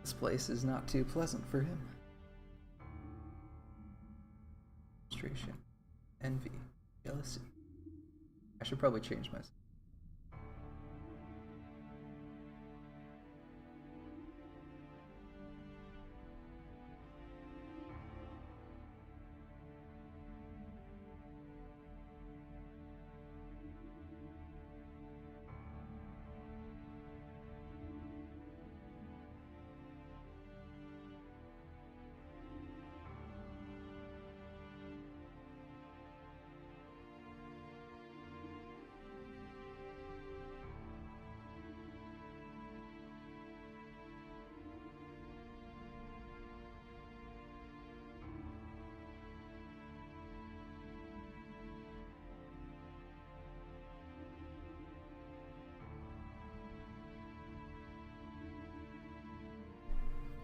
This place is not too pleasant for him. Frustration, envy, jealousy. I should probably change myself.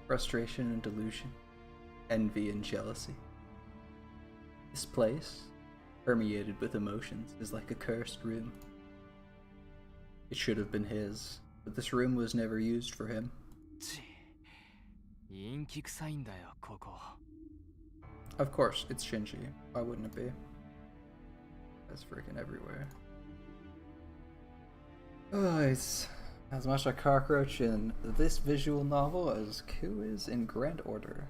Frustration and delusion, envy and jealousy. This place, permeated with emotions, is like a cursed room. It should have been his, but this room was never used for him. Of course, it's Shinji. Why wouldn't it be? That's freaking everywhere. Oh, it's as much a cockroach in this visual novel as Ku is in Grand Order.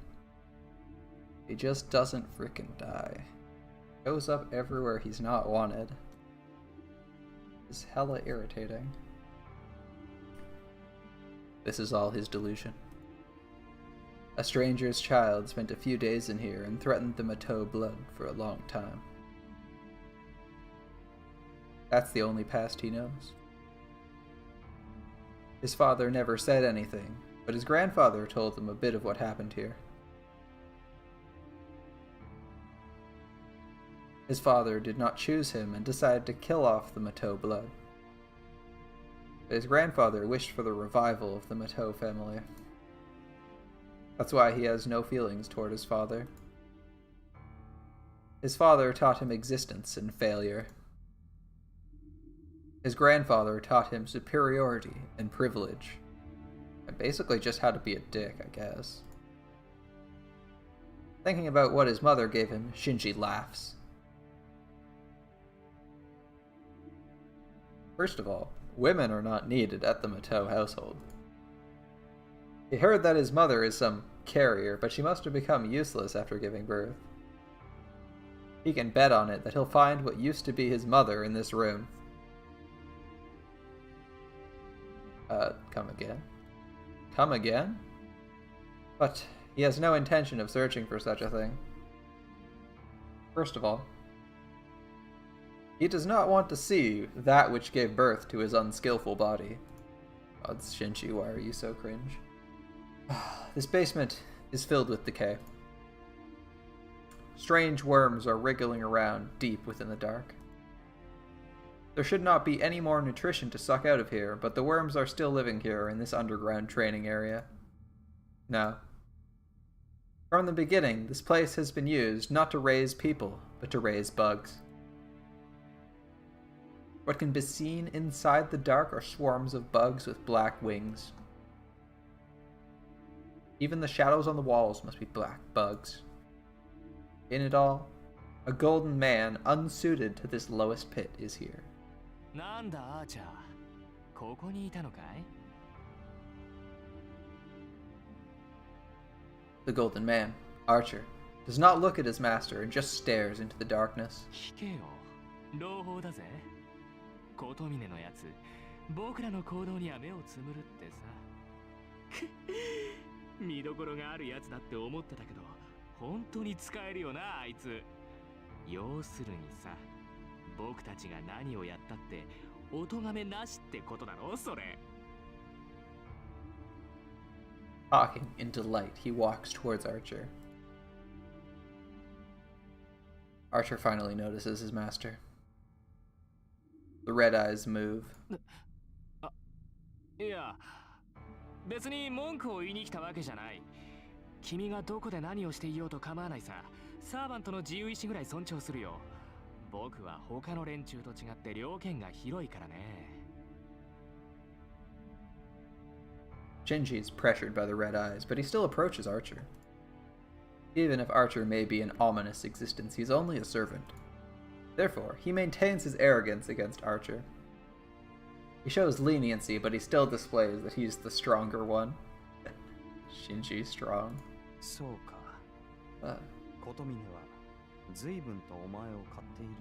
He just doesn't frickin' die. Goes up everywhere he's not wanted. It's hella irritating. This is all his delusion. A stranger's child spent a few days in here and threatened the Matou blood for a long time. That's the only past he knows. His father never said anything, but his grandfather told him a bit of what happened here. His father did not choose him and decided to kill off the Matou blood. But his grandfather wished for the revival of the Matou family. That's why he has no feelings toward his father. His father taught him existence and failure. His grandfather taught him superiority and privilege, and basically just how to be a dick, I guess. Thinking about what his mother gave him, Shinji laughs. First of all, women are not needed at the Matou household. He heard that his mother is some carrier, but she must have become useless after giving birth. He can bet on it that he'll find what used to be his mother in this room. Come again? Come again? But he has no intention of searching for such a thing. First of all, he does not want to see that which gave birth to his unskillful body. Odds Shinji, why are you so cringe? This basement is filled with decay. Strange worms are wriggling around deep within the dark. There should not be any more nutrition to suck out of here, but the worms are still living here in this underground training area. No. From the beginning, this place has been used not to raise people, but to raise bugs. What can be seen inside the dark are swarms of bugs with black wings. Even the shadows on the walls must be black bugs. In it all, a golden man unsuited to this lowest pit is here. The golden man, Archer, does not look at his master and just stares into the darkness. 琴峰のやつ、僕らの行動には目をつむるってさ。見どころがあるやつだって思ってたけど、本当に使えるよなあいつ。要するにさ、僕たちが何をやったってお咎めなしってことだろそれ。Talking in delight, he walks towards Archer. Archer finally notices his master. The red eyes move. いや、別に文句を言いに来たわけじゃない。君がどこで何をしていようと構わないさ。サーバントの自由意志ぐらい尊重するよ。僕は他の連中と違って領権が広いからね。Shinji is pressured by the red eyes, but he still approaches Archer. Even if Archer may be an ominous existence, he's only a servant. Therefore, he maintains his arrogance against Archer. He shows leniency, but he still displays that he's the stronger one. Shinji strong. そうか。Uh, 琴峰は随分とお前を買っているよ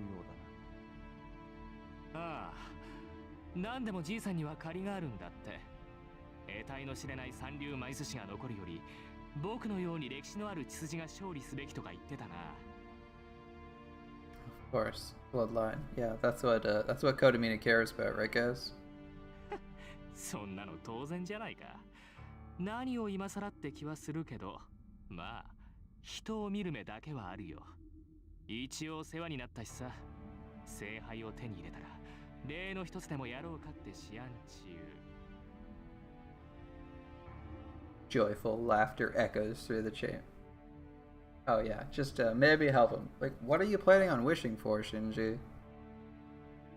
うだな。ああ、何でもじいさんには借りがあるんだって。得体の知れない三流枚寿司が残るより、僕のように歴史のある血筋が勝利すべきとか言ってたな。of course, bloodline. Yeah, that's what Kodamina cares about, right, guys? そんなの当然じゃないか。何を今更って気はするけど、まあ、人を見る目だけはあるよ。一応世話になったしさ、聖杯を手に入れたら、例の一つでもやろうかって思案中。Joyful laughter echoes through the chamber. Oh yeah, just maybe help him. Like, what are you planning on wishing for, Shinji?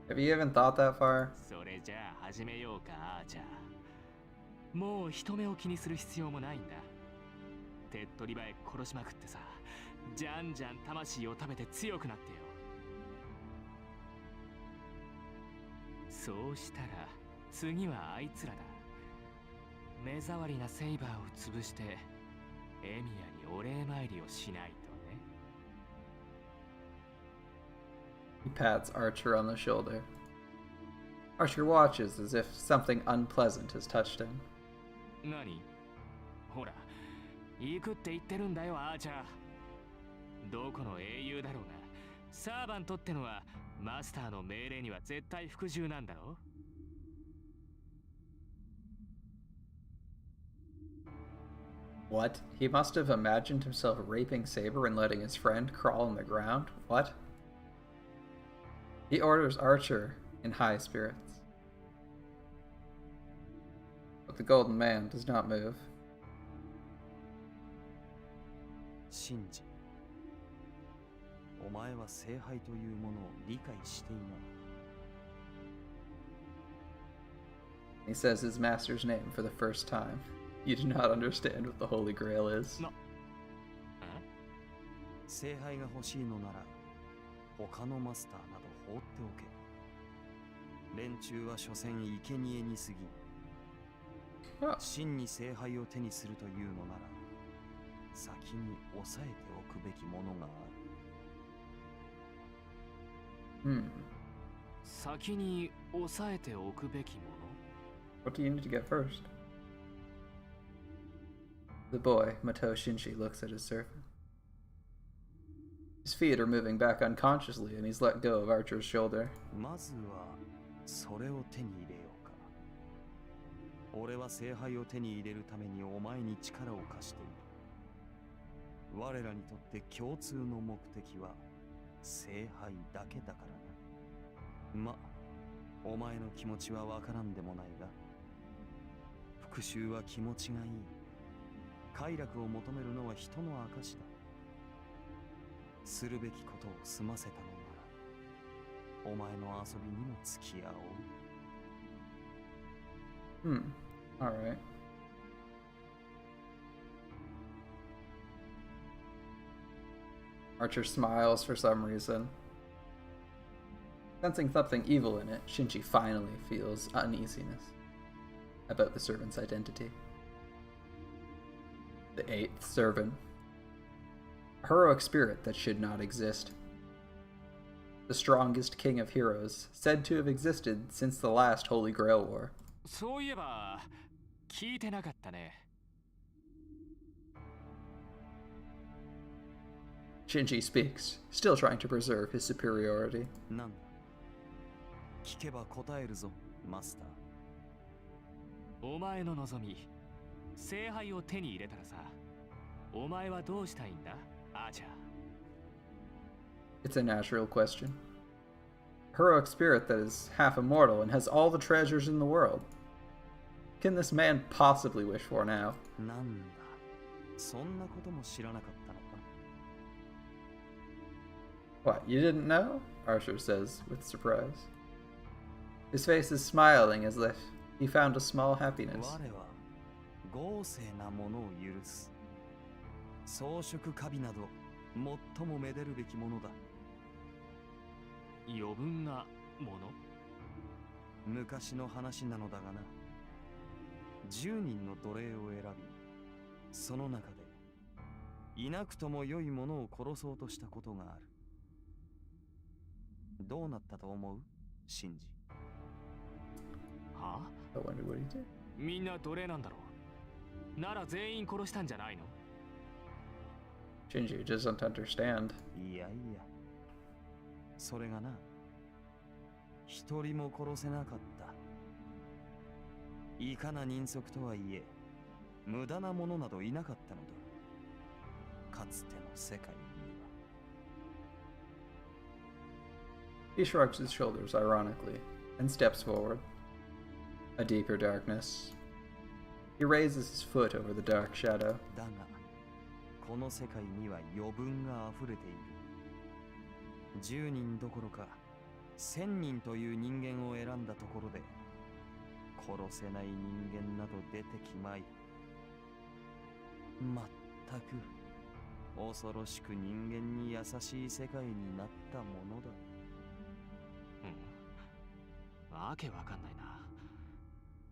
Have you even thought that far? それじゃあ始めようか、アーチャー。もう人目を気にする必要もないんだ。手っ取り早く殺しまくってさ、じゃんじゃん魂を食べて強くなってよ。そうしたら次はあいつらだ。目障りなセイバーを潰してエミヤにお礼参りをしないとね。He pats Archer on the shoulder. Archer watches as if something unpleasant has touched him. 何？ほら、行くって言ってるんだよ、アーチャー。どこの英雄だろうが、サーバントってのはマスターの命令には絶対服従なんだろ。What? He must have imagined himself raping Saber and letting his friend crawl on the ground? What? He orders Archer in high spirits. But the Golden Man does not move. シンジ、お前は聖杯というものを理解していない。He says his master's name for the first time. You do not understand what the Holy Grail is. 聖杯が欲しいのなら他のマスターなど放っておけ。連中は所詮生贄に過ぎ、真に聖杯を手にするというのなら先に抑えておくべきものがある。先に抑えておくべきもの？ What do you need to get first? The boy, Mato Shinji, looks at his servant. His feet are moving back unconsciously, and he's let go of Archer's shoulder. まずはそれを手に入れようか。俺は聖杯を手に入れるためにお前に力を貸している。我らにとって共通の目的は聖杯だけだからな。ま、お前の気持ちはわからんでもないが、復讐は気持ちがいい。快楽を求めるのは人の証だ。するべきことを済ませたのなら、お前の遊びにも付き合おう。Alright. Archer smiles for some reason. Sensing something evil in it, Shinji finally feels uneasiness about the servant's identity. The eighth servant. A heroic spirit that should not exist. The strongest king of heroes, said to have existed since the last Holy Grail War. そういえば聞いてなかったね。Shinji speaks, still trying to preserve his superiority. なんだ。聞けば答えるぞ、マスター。お前の望み、聖杯を手に入れたらさ、お前はどうしたいんだ、アーチャー。It's a natural question. A heroic spirit that is half immortal and has all the treasures in the world. What can this man possibly wish for now? なんだ。そんなことも知らなかったのか。What, you didn't know? Archer says with surprise. His face is smiling as if he found a small happiness. 我は豪勢なものを許す。装飾華美など最もめでるべきものだ。余分なもの。昔の話なのだがな。10人の奴隷を選び、その中でいなくとも良いものを殺そうとしたことがある。どうなったと思う、シンジ。はあ、 I wonder what he did. みんな奴隷なんだろう。なら全員殺したんじゃないの？ Shinji doesn't understand. いやいや、それがな、一人も殺せなかった。いかな人足とはいえ、無駄なものなどいなかったのだ。かつての世界には。He shrugs his shoulders ironically and steps forward. A deeper darkness. He raises his foot over the dark shadow. だが、この世界には余分が溢れている。10人どころか、1000人という人間を選んだところで、殺せない人間など出てきまい。まったく、恐ろしく人間に優しい世界になったものだ。わけわかんないな。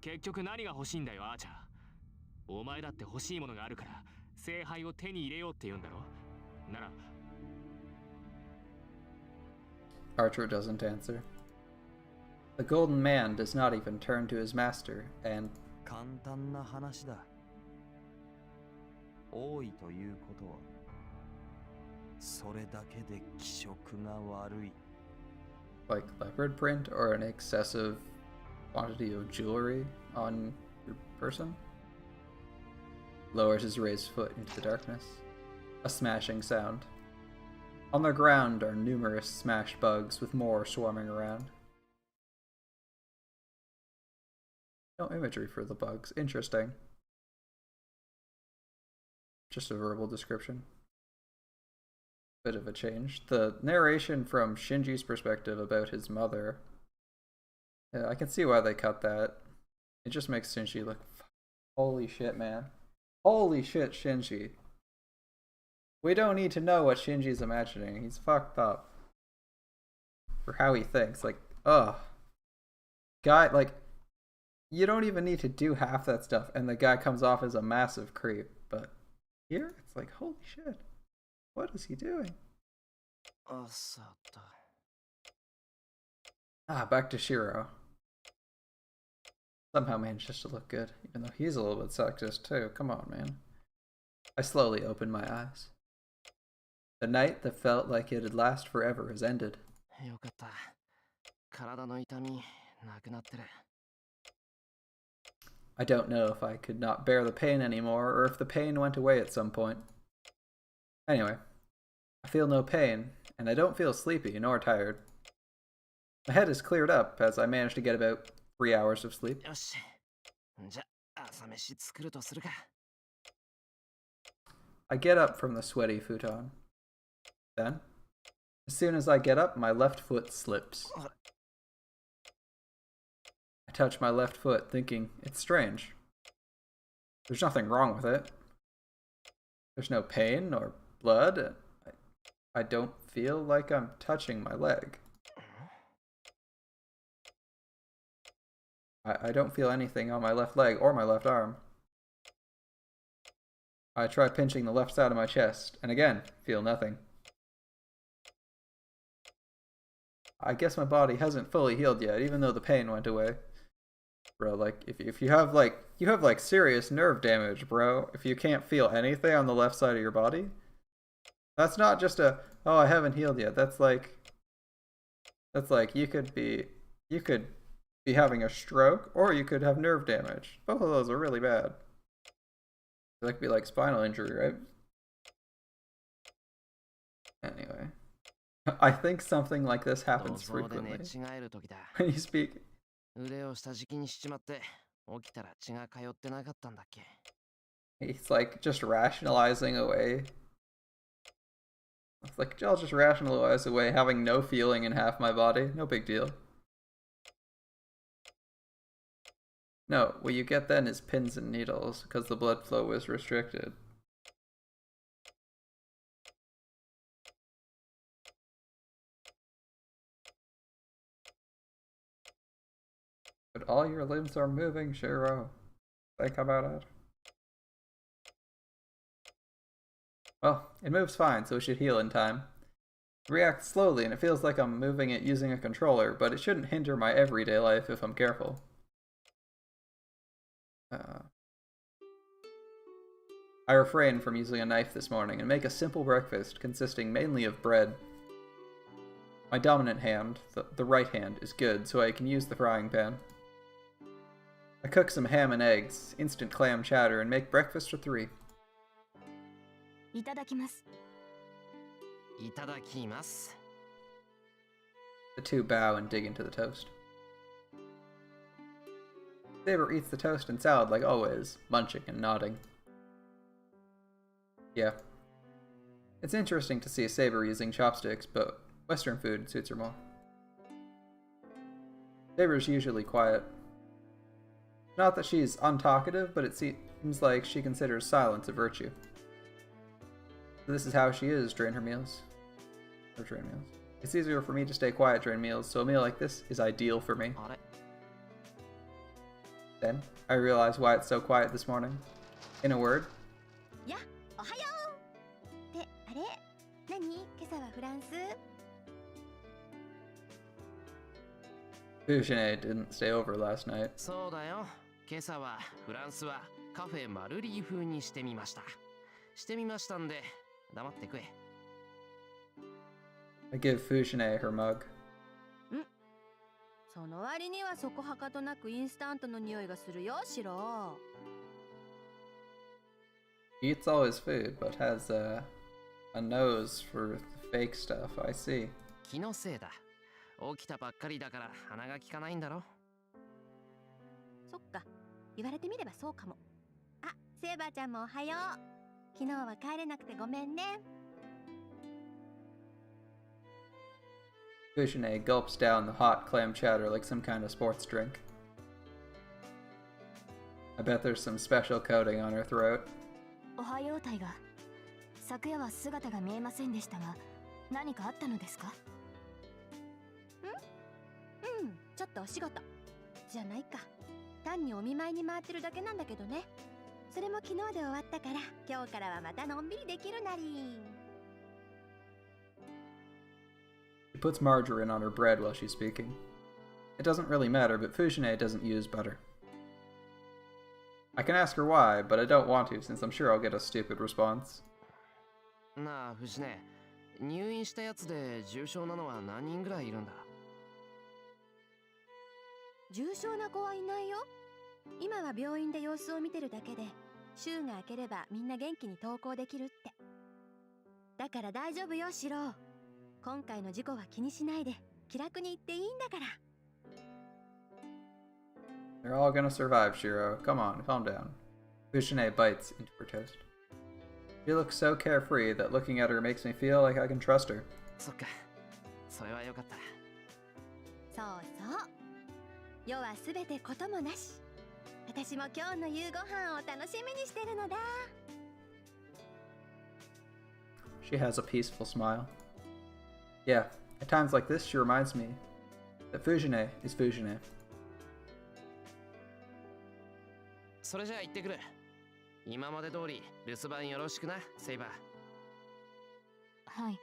結局何が欲しいんだよ、アーチャー。お前だって欲しいものがあるから聖杯を手に入れようって言うんだろ。なら Archer doesn't answer. The golden man does not even turn to his master, and 簡単な話だ。多いということは、それだけで気色が悪い。like leopard print or an excessive quantity of jewelry on your person. Lowers his raised foot into the darkness. A smashing sound. On the ground are numerous smashed bugs with more swarming around. No imagery for the bugs. Interesting. Just a verbal description. Bit of a change. The narration from Shinji's perspective about his mother, yeah, I can see why they cut that. It just makes Shinji look, holy shit, man. Holy shit, Shinji. We don't need to know what Shinji's imagining. He's fucked up. For how he thinks. Like, ugh. Guy, like, you don't even need to do half that stuff, and the guy comes off as a massive creep. But here, it's like, holy shit. What is he doing? Ah, back to Shiro. Somehow manages to look good, even though he's a little bit sexist too. Come on, man. I slowly opened my eyes. The night that felt like it'd last forever has ended. よかった。体の痛みなくなってる。 I don't know if I could not bear the pain anymore, or if the pain went away at some point. Anyway, I feel no pain, and I don't feel sleepy nor tired. My head is cleared up as I managed to get about 3 hours of sleep. よし。じゃあ朝飯作るとするか。 I get up from the sweaty futon. Then, as soon as I get up, my left foot slips. I touch my left foot, thinking it's strange. There's nothing wrong with it. There's no pain or blood. I don't feel like I'm touching my leg. I don't feel anything on my left leg or my left arm. I try pinching the left side of my chest, and again, feel nothing. I guess my body hasn't fully healed yet, even though the pain went away. Bro, like, if you have like serious nerve damage, bro. If you can't feel anything on the left side of your body, that's not just a, oh, I haven't healed yet. That's like you could be having a stroke, or you could have nerve damage. Both of those are really bad. That could be like spinal injury, right? Anyway, I think something like this happens frequently. When you speak, 腕を下敷きにしちまって起きたら血が通ってなかったんだっけ。 he's like just rationalizing away. It's like, I'll just rationalize away having no feeling in half my body. No big deal. No, what you get then is pins and needles, because the blood flow was restricted. But all your limbs are moving, Shiro. Think about it. Well, it moves fine, so it should heal in time. It reacts slowly, and it feels like I'm moving it using a controller, but it shouldn't hinder my everyday life if I'm careful. I refrained from using a knife this morning and make a simple breakfast consisting mainly of bread. My dominant hand, the right hand, is good, so I can use the frying pan. I cook some ham and eggs, instant clam chowder, and make breakfast for 3. いただきます。いただきます。 The two bow and dig into the toast. Saber eats the toast and salad like always, munching and nodding. Yeah. It's interesting to see Saber using chopsticks, but Western food suits her more. Saber's usually quiet. Not that she's untalkative, but it seems like she considers silence a virtue. So this is how she is during her meals. Or during meals. It's easier for me to stay quiet during meals, so a meal like this is ideal for me. Then, I realize why it's so quiet this morning. In a word, や、おはよう。ってあれ？何？今朝はフランス？ Fujine didn't stay over last night. そうだよ。今朝はフランスはカフェマルリー風にしてみました。してみましたんで、黙って食え。I give Fujine her mug. その割にはそこはかとなくインスタントの匂いがするよ、シロ。He eats all his food, but has a nose for the fake stuff, I see. 気のせいだ。起きたばっかりだから鼻が利かないんだろ。そっか、言われてみればそうかも。あ、セーバーちゃんもおはよう。昨日は帰れなくてごめんね。Fujine gulps down the hot clam chowder like some kind of sports drink. I bet there's some special coating on her throat. おはよう、タイガー。昨夜は姿が見えませんでしたが、何かあったのですか？ちょっとお仕事じゃないか。単にお見舞いに回ってるだけなんだけどね。それも昨日で終わったから、今日からはまたのんびりできるなり。She puts margarine on her bread while she's speaking. It doesn't really matter, but Fujine doesn't use butter. I can ask her why, but I don't want to since I'm sure I'll get a stupid response. なあ、藤根。入院したやつで重症なのは何人ぐらいいるんだ？重症な子はいないよ。今は病院で様子を見てるだけで、週が明ければみんな元気に登校できるって。だから大丈夫よ、シロ。今回の事故は気にしないで、気楽に行っていいんだから。They're all gonna survive, Shiro. Come on, calm down. Fujine bites into her toast. She looks so carefree that looking at her makes me feel like I can trust her. そっか。それはよかった。そうそう。世はすべてこともなし。私も今日の夕ご飯を楽しみにしてるのだ。She has a peaceful smile. Yeah, at times like this, she reminds me that Fujine is Fujine. それじゃあ行ってくる。今まで通り留守番よろしくな、セイバー。はい、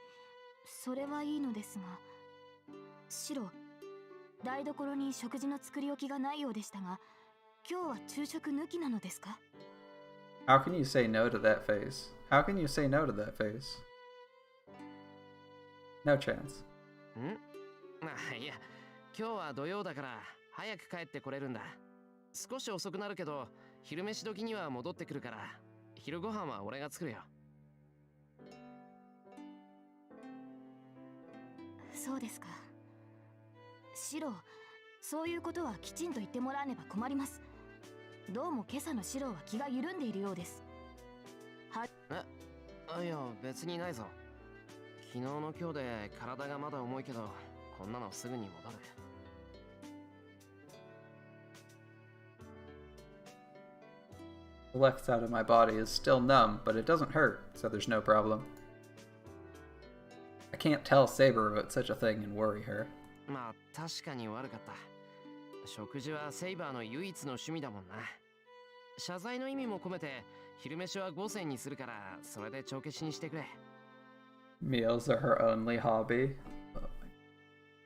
それはいいのですが、シロ、台所に食事の作り置きがないようでしたが、今日は昼食抜きなのですか？ How can you say no to that face? How can you say no to that face? No chance. いや、今日は土曜だから早く帰ってこれるんだ。少し遅くなるけど、昼飯時には戻ってくるから、昼ご飯は俺が作るよ。そうですか。シロ、そういうことはきちんと言ってもらわねば困ります。どうも今朝のシロは気が緩んでいるようです。いや、別にないぞ。昨日の今日で体がまだ重いけど、こんなのすぐに戻る。The left side of my body is still numb, but it doesn't hurt, so there's no problem. I can't tell Saber about such a thing and worry her. まあ確かに悪かった。食事はセイバーの唯一の趣味だもんな。謝罪の意味も込めて昼飯は5銭にするからそれで帳消しにしてくれ。Meals are her only hobby.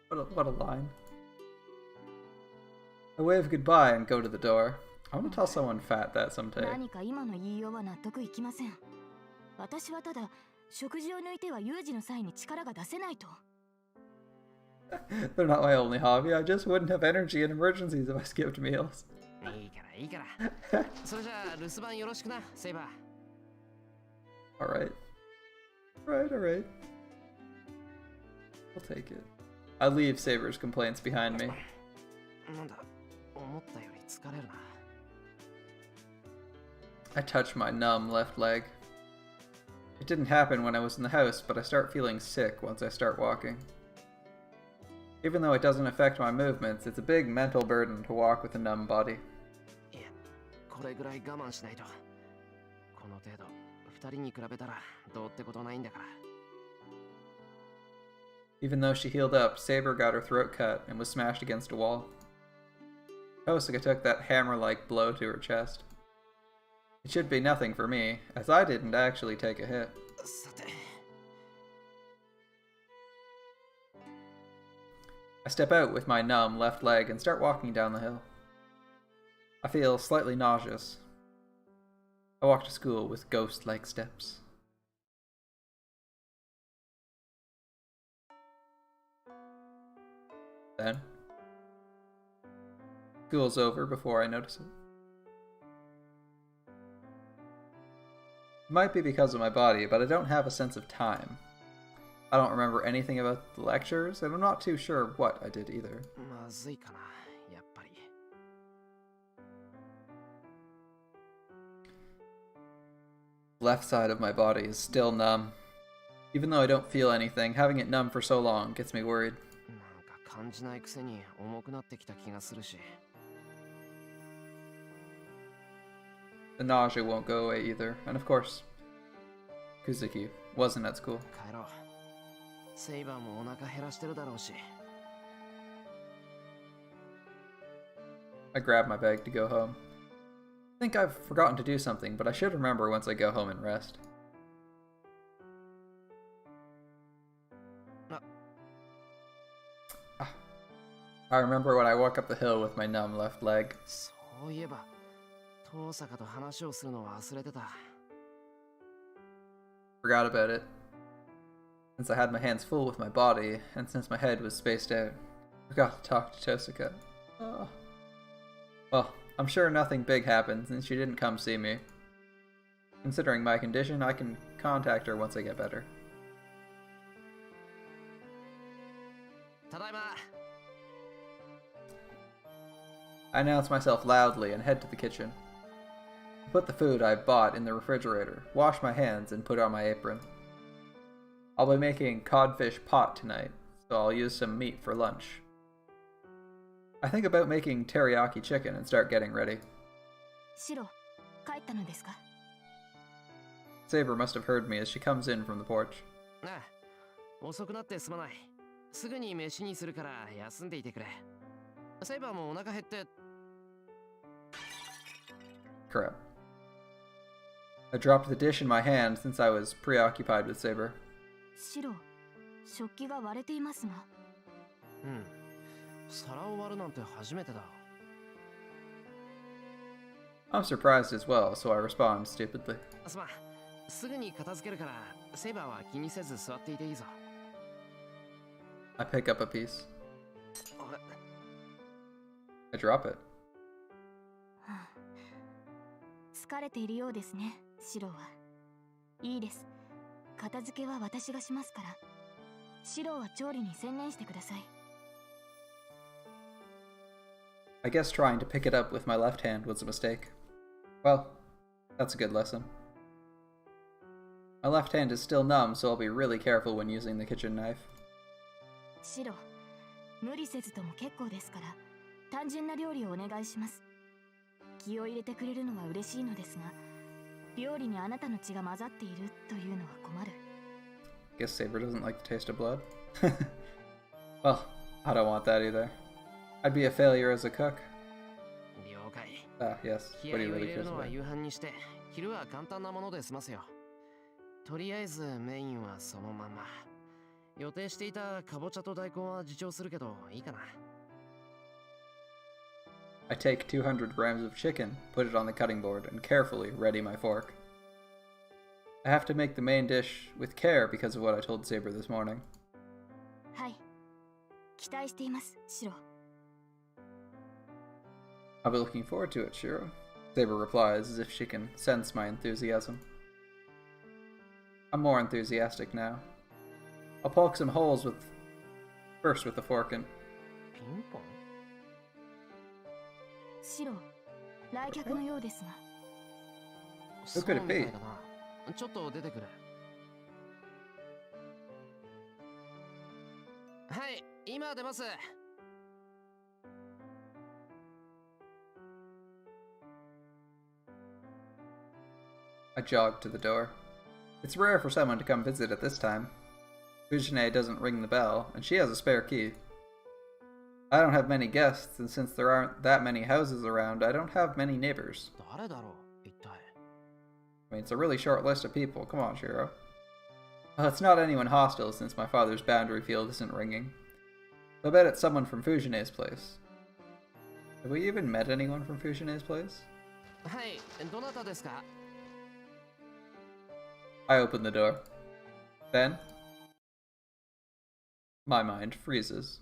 What a line. I wave goodbye and go to the door. I want to tell someone fat that someday. 何か今の言いようは納得いきません。私はただ食事を抜いては有事の際に力が出せないと。They're not my only hobby. I just wouldn't have energy in emergencies if I skipped meals. いいからいいから。それじゃあ留守番よろしくな、セイバー。Alright. Alright. I'll take it. I leave Saber's complaints behind me. なんだ、思ったより疲れるな。I touch my numb left leg. It didn't happen when I was in the house, but I start feeling sick once I start walking. Even though it doesn't affect my movements, it's a big mental burden to walk with a numb body. いや、これぐらい我慢しないと。この程度、二人に比べたらどうってことないんだから。Even though she healed up, Saber got her throat cut and was smashed against a wall. Kosuke took that hammer-like blow to her chest. It should be nothing for me, as I didn't actually take a hit. さて。I step out with my numb left leg and start walking down the hill. I feel slightly nauseous. I walk to school with ghost-like steps. Then, school's over before I notice it. It might be because of my body, but I don't have a sense of time. I don't remember anything about the lectures, and I'm not too sure what I did either. まずいかな、やっぱり。Left side of my body is still numb. Even though I don't feel anything, having it numb for so long gets me worried. なんか感じないくせに重くなってきた気がするし。The nausea won't go away either, and of course, Kuzuki wasn't at school. 帰ろう。セイバーもお腹減らしてるだろうし。I grab my bag to go home. I think I've forgotten to do something, but I should remember once I go home and rest. I remember when I walk up the hill with my numb left leg. そういえば、遠坂と話をするの忘れてた。Forgot about it. Since I had my hands full with my body, and since my head was spaced out, forgot to talk to Tosuka. Oh. Well, I'm sure nothing big happened since she didn't come see me. Considering my condition, I can contact her once I get better. ただいま。I announce myself loudly and head to the kitchen. I put the food I bought in the refrigerator, wash my hands, and put on my apron. I'll be making codfish pot tonight, so I'll use some meat for lunch. I think about making teriyaki chicken and start getting ready. シロ、帰ったのですか？ Saber must have heard me as she comes in from the porch. ああ、遅くなってすまない。すぐに飯にするから休んでいてくれ。セイバーもお腹減って。Crap. I dropped the dish in my hand since I was preoccupied with Saber. シロ、食器が割れていますが。うん。皿を割るなんて初めてだ。I'm surprised as well, so I respond stupidly. すまん。すぐに片付けるから、セイバーは気にせず座っていていいぞ。I pick up a piece. あれ I drop it. 疲れているようですね、シロは。いいです。片付けは私がしますから。シロは調理に専念してください。I guess trying to pick it up with my left hand was a mistake. Well, that's a good lesson. My left hand is still numb, so I'll be really careful when using the kitchen knife. シロ、無理せずとも結構ですから、単純な料理をお願いします。気を入れてくれるのは嬉しいのですが、料理にあなたの血が混ざっているというのは困る。 Guess Saber doesn't like the taste of blood. Well, I don't want that either. I'd be a failure as a cook. 了解。 Ah, yes. 気 What 合 do を you 入 really れる cares のは about? 夕飯にして、昼は簡単なもので済ますよ。とりあえずメインはそのまま。予定していたかぼちゃと大根は自重するけどいいかな。I take 200 grams of chicken, put it on the cutting board, and carefully ready my fork. I have to make the main dish with care because of what I told Saber this morning. はい、期待しています、シロ。 I'll be looking forward to it, Shiro. Saber replies as if she can sense my enthusiasm. I'm more enthusiastic now. I'll poke some holes first with the fork and ピンポン？シロ、来客のようですが。そう could it み be? たいだな。ちょっと出てくる。はい、今出ます。I jog to the door. It's rare for someone to come visit at this time. Fujine doesn't ring the bell, and she has a spare key. I don't have many guests, and since there aren't that many houses around, I don't have many neighbors. 誰だろう、一体。I mean, it's a really short list of people. Come on, Shiro. Well, it's not anyone hostile since my father's boundary field isn't ringing. I'll bet it's someone from Fujine's place. Have we even met anyone from Fujine's place? はい、どなたですか？ I open the door. Then, my mind freezes.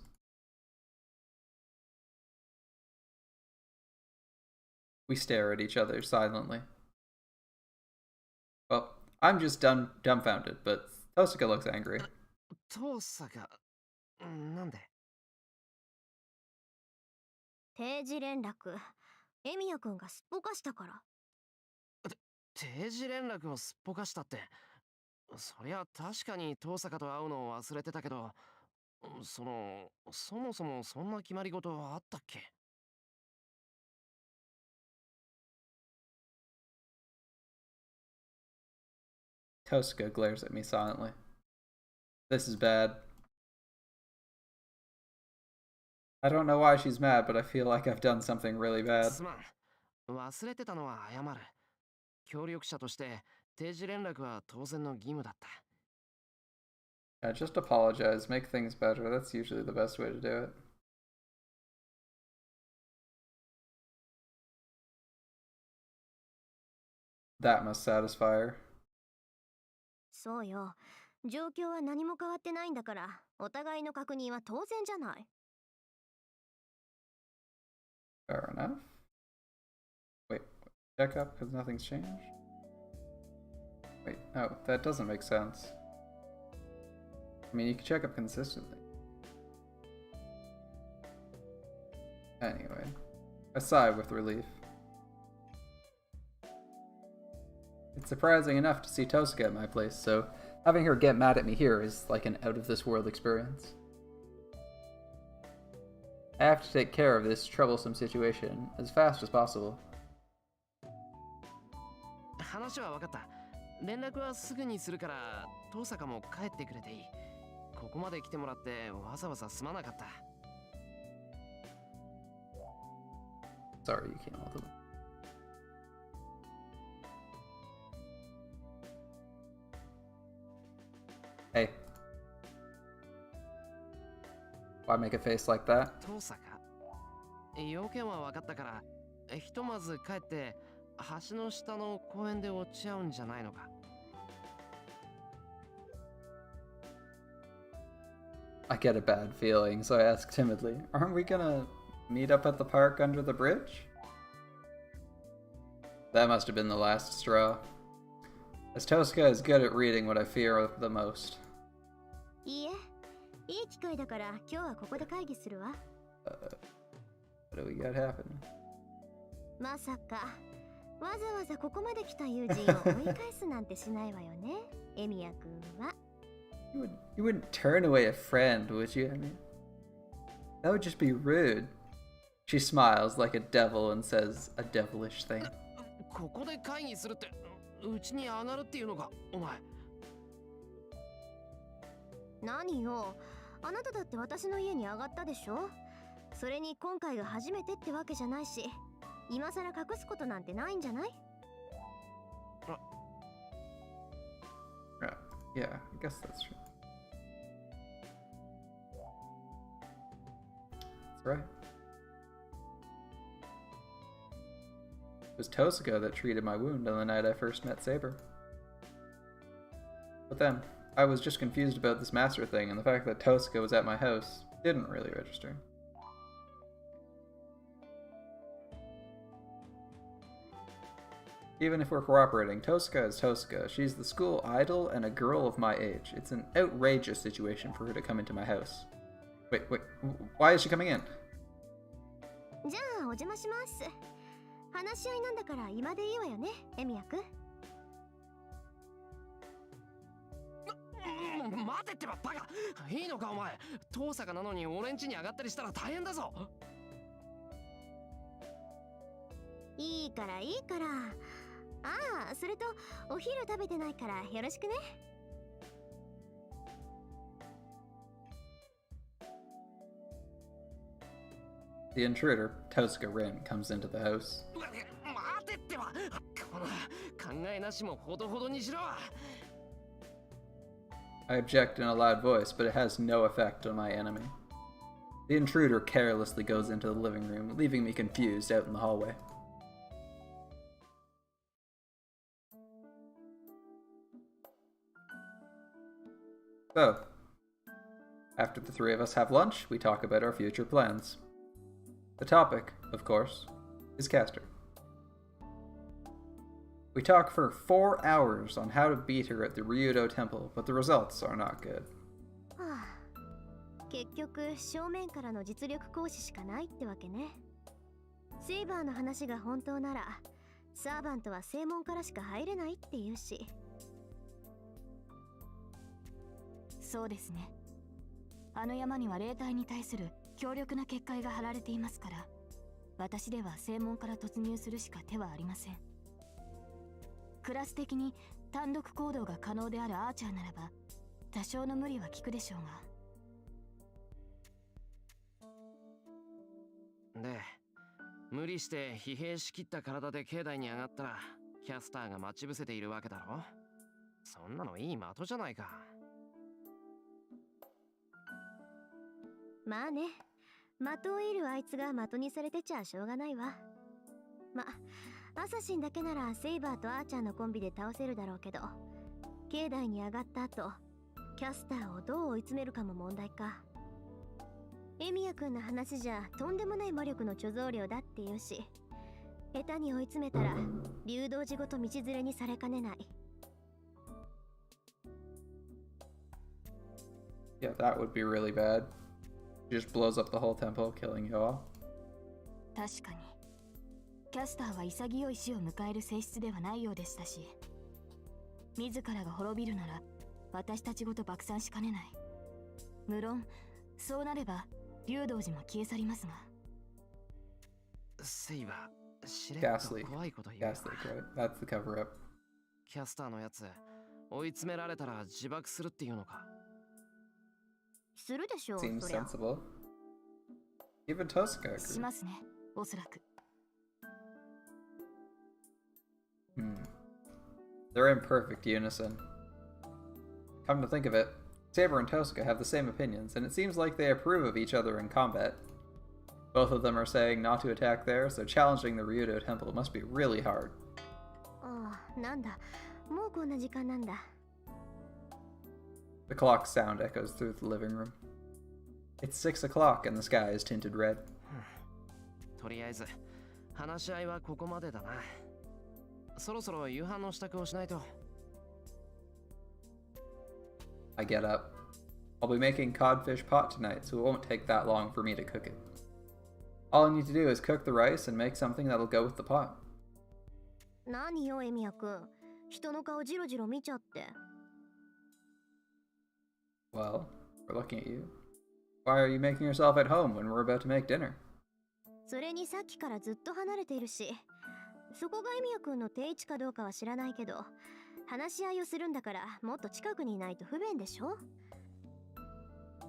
We stare at each other silently. Well, I'm just dumbfounded, but Tosuka looks angry. 遠坂、なんで？定時連絡、エミヤくんがすっぽかしたから。定時連絡をすっぽかしたって。そりゃ確かに遠坂と会うのを忘れてたけど、そもそもそんな決まり事はあったっけ？ Tosuka glares at me silently. This is bad. I don't know why she's mad, but I feel like I've done something really bad. すまん。忘れてたのは謝る。協力者として定時連絡は当然の義務だった。Yeah, just apologize, make things better. That's usually the best way to do it. That must satisfy her. そうよ。状況は何も変わってないんだから、お互いの確認は当然じゃない。Fair enough. Wait, check up because nothing's changed? Wait, no, that doesn't make sense. I mean, you can check up consistently. Anyway, I sigh with relief. It's surprising enough to see Tosuka at my place, so having her get mad at me here is like an out-of-this-world experience. I have to take care of this troublesome situation as fast as possible. 話は分かった。連絡はすぐにするから、遠坂も帰ってくれていい。ここまで来てもらってわざわざすまなかった。Sorry, you can't hold them. Hey. Why make a face like that? 遠坂、要件は分かったから、ひとまず帰って橋の下の公園で落ち合うんじゃないのか。I get a bad feeling, so I ask timidly, aren't we gonna meet up at the park under the bridge? That must have been the last straw. As Tosuka is good at reading what I fear the most. いいえ、いい機会だから今日はここで会議するわ。What do we got happening? まさか、わざわざここまで来た友人を追い返すなんてしないわよね、エミヤくんは。You wouldn't turn away a friend, would you? I mean, that would just be rude. She smiles like a devil and says a devilish thing. ここで会議するって、うちに上がるっていうのか、お前。何よ、あなただって私の家に上がったでしょ。それに今回が初めてってわけじゃないし、今さら隠すことなんてないんじゃない？ Yeah, I guess that's true. That's right. It was Tosuka that treated my wound on the night I first met Saber. But then, I was just confused about this master thing, and the fact that Tosuka was at my house didn't really register. Even if we're cooperating, Tosuka is Tosuka. She's the school idol and a girl of my age. It's an outrageous situation for her to come into my house. Wait, why is she coming in? じゃあお邪魔します。話し合いなんだから今でいいわよね、エミヤくん。待てってばバカ。いいのかお前。遠坂なのに俺ん家に上がったりしたら大変だぞ。いいからいいから。ああ、それとお昼食べてないからよろしくね。The intruder, Tosuka Rin, comes into the house. 待てってば。この考えなしもほどほどにしろ。I object in a loud voice, but it has no effect on my enemy. The intruder carelessly goes into the living room, leaving me confused out in the hallway. So, after the three of us have lunch, we talk about our future plans. The topic, of course, is Castor. We talk for 4 hours on how to beat her at the Ryudo Temple, but the results are not good. はあ、結局正面からの実力行使しかないってわけね。セイバーの話が本当なら、サーバントは正門からしか入れないって言うし。そうですね。あの山には霊体に対する強力な結界が張られていますから、私では正門から突入するしか手はありません。クラス的に単独行動が可能であるアーチャーならば、多少の無理は効くでしょうが。で、無理して疲弊しきった体で境内に上がったら、キャスターが待ち伏せているわけだろ。そんなのいい的じゃないか。まあね、的を射るあいつが的にされてちゃしょうがないわ。ま、アサシンだけならセイバーとアーチャーのコンビで倒せるだろうけど、境内に上がった後、キャスターをどう追い詰めるかも問題か。エミヤくんの話じゃとんでもない魔力の貯蔵量だって言うし、下手に追い詰めたら流動寺ごと道連れにされかねない。Yeah, that would be really bad. She just blows up the whole temple, killing you all. 確かに。キャスターは潔い死を迎える性質ではないようでしたし、自らが滅びるなら私たちごと爆散しかねない。無論そうなれば竜道寺も消え去りますが。セイバー、しれっと Ghastly. 怖いこと言うな。 Ghastly, right? That's the cover up. キャスターのやつ、追い詰められたら自爆するっていうのか。するでしょう、 Seems そりゃ。 sensible. Even Tosuka し agrees. ますね、おそらく。They're in perfect unison. Come to think of it, Saber and Tosuka have the same opinions, and it seems like they approve of each other in combat. Both of them are saying not to attack there, so challenging the Ryudo Temple must be really hard. ああ、なんだ。もうこんな時間なんだ。The clock's sound echoes through the living room. It's 6 o'clock and the sky is tinted red. とりあえず、話し合いはここまでだな。そろそろ夕飯の支度をしないと。I get up. I'll be making codfish pot tonight, so it won't take that long for me to cook it. All I need to do is cook the rice and make something that'll go with the pot. 何よ、エミヤくん。人の顔ジロジロ見ちゃって。Well, we're looking at you. Why are you making yourself at home when we're about to make dinner? それにさっきからずっと離れているし、そこがエミヤくんの定位置かどうかは知らないけど、話し合いをするんだからもっと近くにいないと不便でしょ。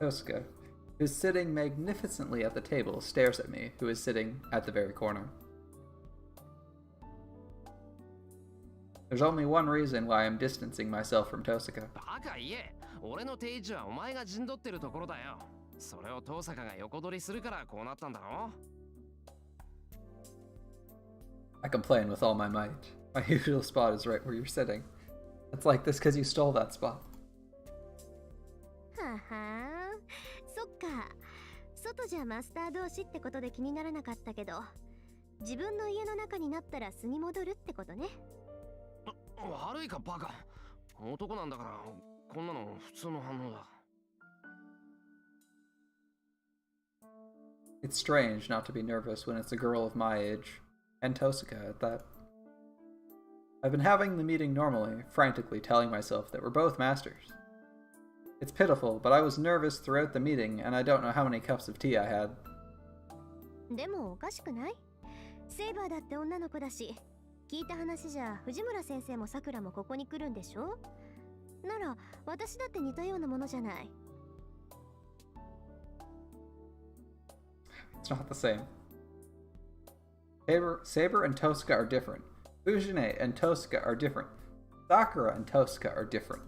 Tosuka, who's sitting magnificently at the table, stares at me, who is sitting at the very corner. There's only one reason why I'm distancing myself from Tosuka. バカ言え。俺の定位置はお前が陣取ってるところだよ。それを遠坂が横取りするからこうなったんだろ。 I complain with all my might. My usual spot is right where you're sitting. It's like this because you stole that spot. ははー、そっか。外じゃマスター同士ってことで気にならなかったけど、自分の家の中になったら素に戻るってことね。悪いかバカ。男なんだからこんなの普通の反応だ。 It's strange not to be nervous when it's a girl of my age, and Tosuka at that. I've been having the meeting normally, frantically telling myself that we're both masters. It's pitiful, but I was nervous throughout the meeting, and I don't know how many cups of tea I had. でもおかしくない？セイバーだって女の子だし、聞いた話じゃ藤村先生もさくらもここに来るんでしょ？なら私だって似たようなものじゃない。 It's not the same. Saber and Tosuka are different. Fujine and Tosuka are different. Sakura and Tosuka are different.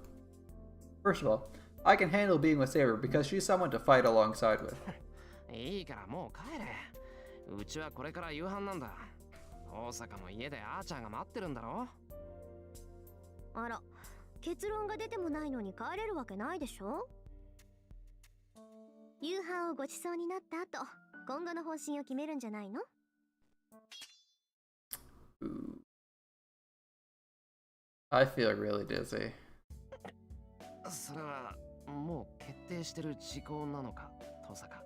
First of all, I can handle being with Saber because she's someone to fight alongside with. いいからもう帰れ。うちはこれから夕飯なんだ。大阪も家であーちゃんが待ってるんだろ。あら、結論が出てもないのに帰れるわけないでしょ。夕飯をごちそうになった後、今後の方針を決めるんじゃないの？ Ooh. I feel really dizzy. それはもう決定してる事項なのか、遠坂。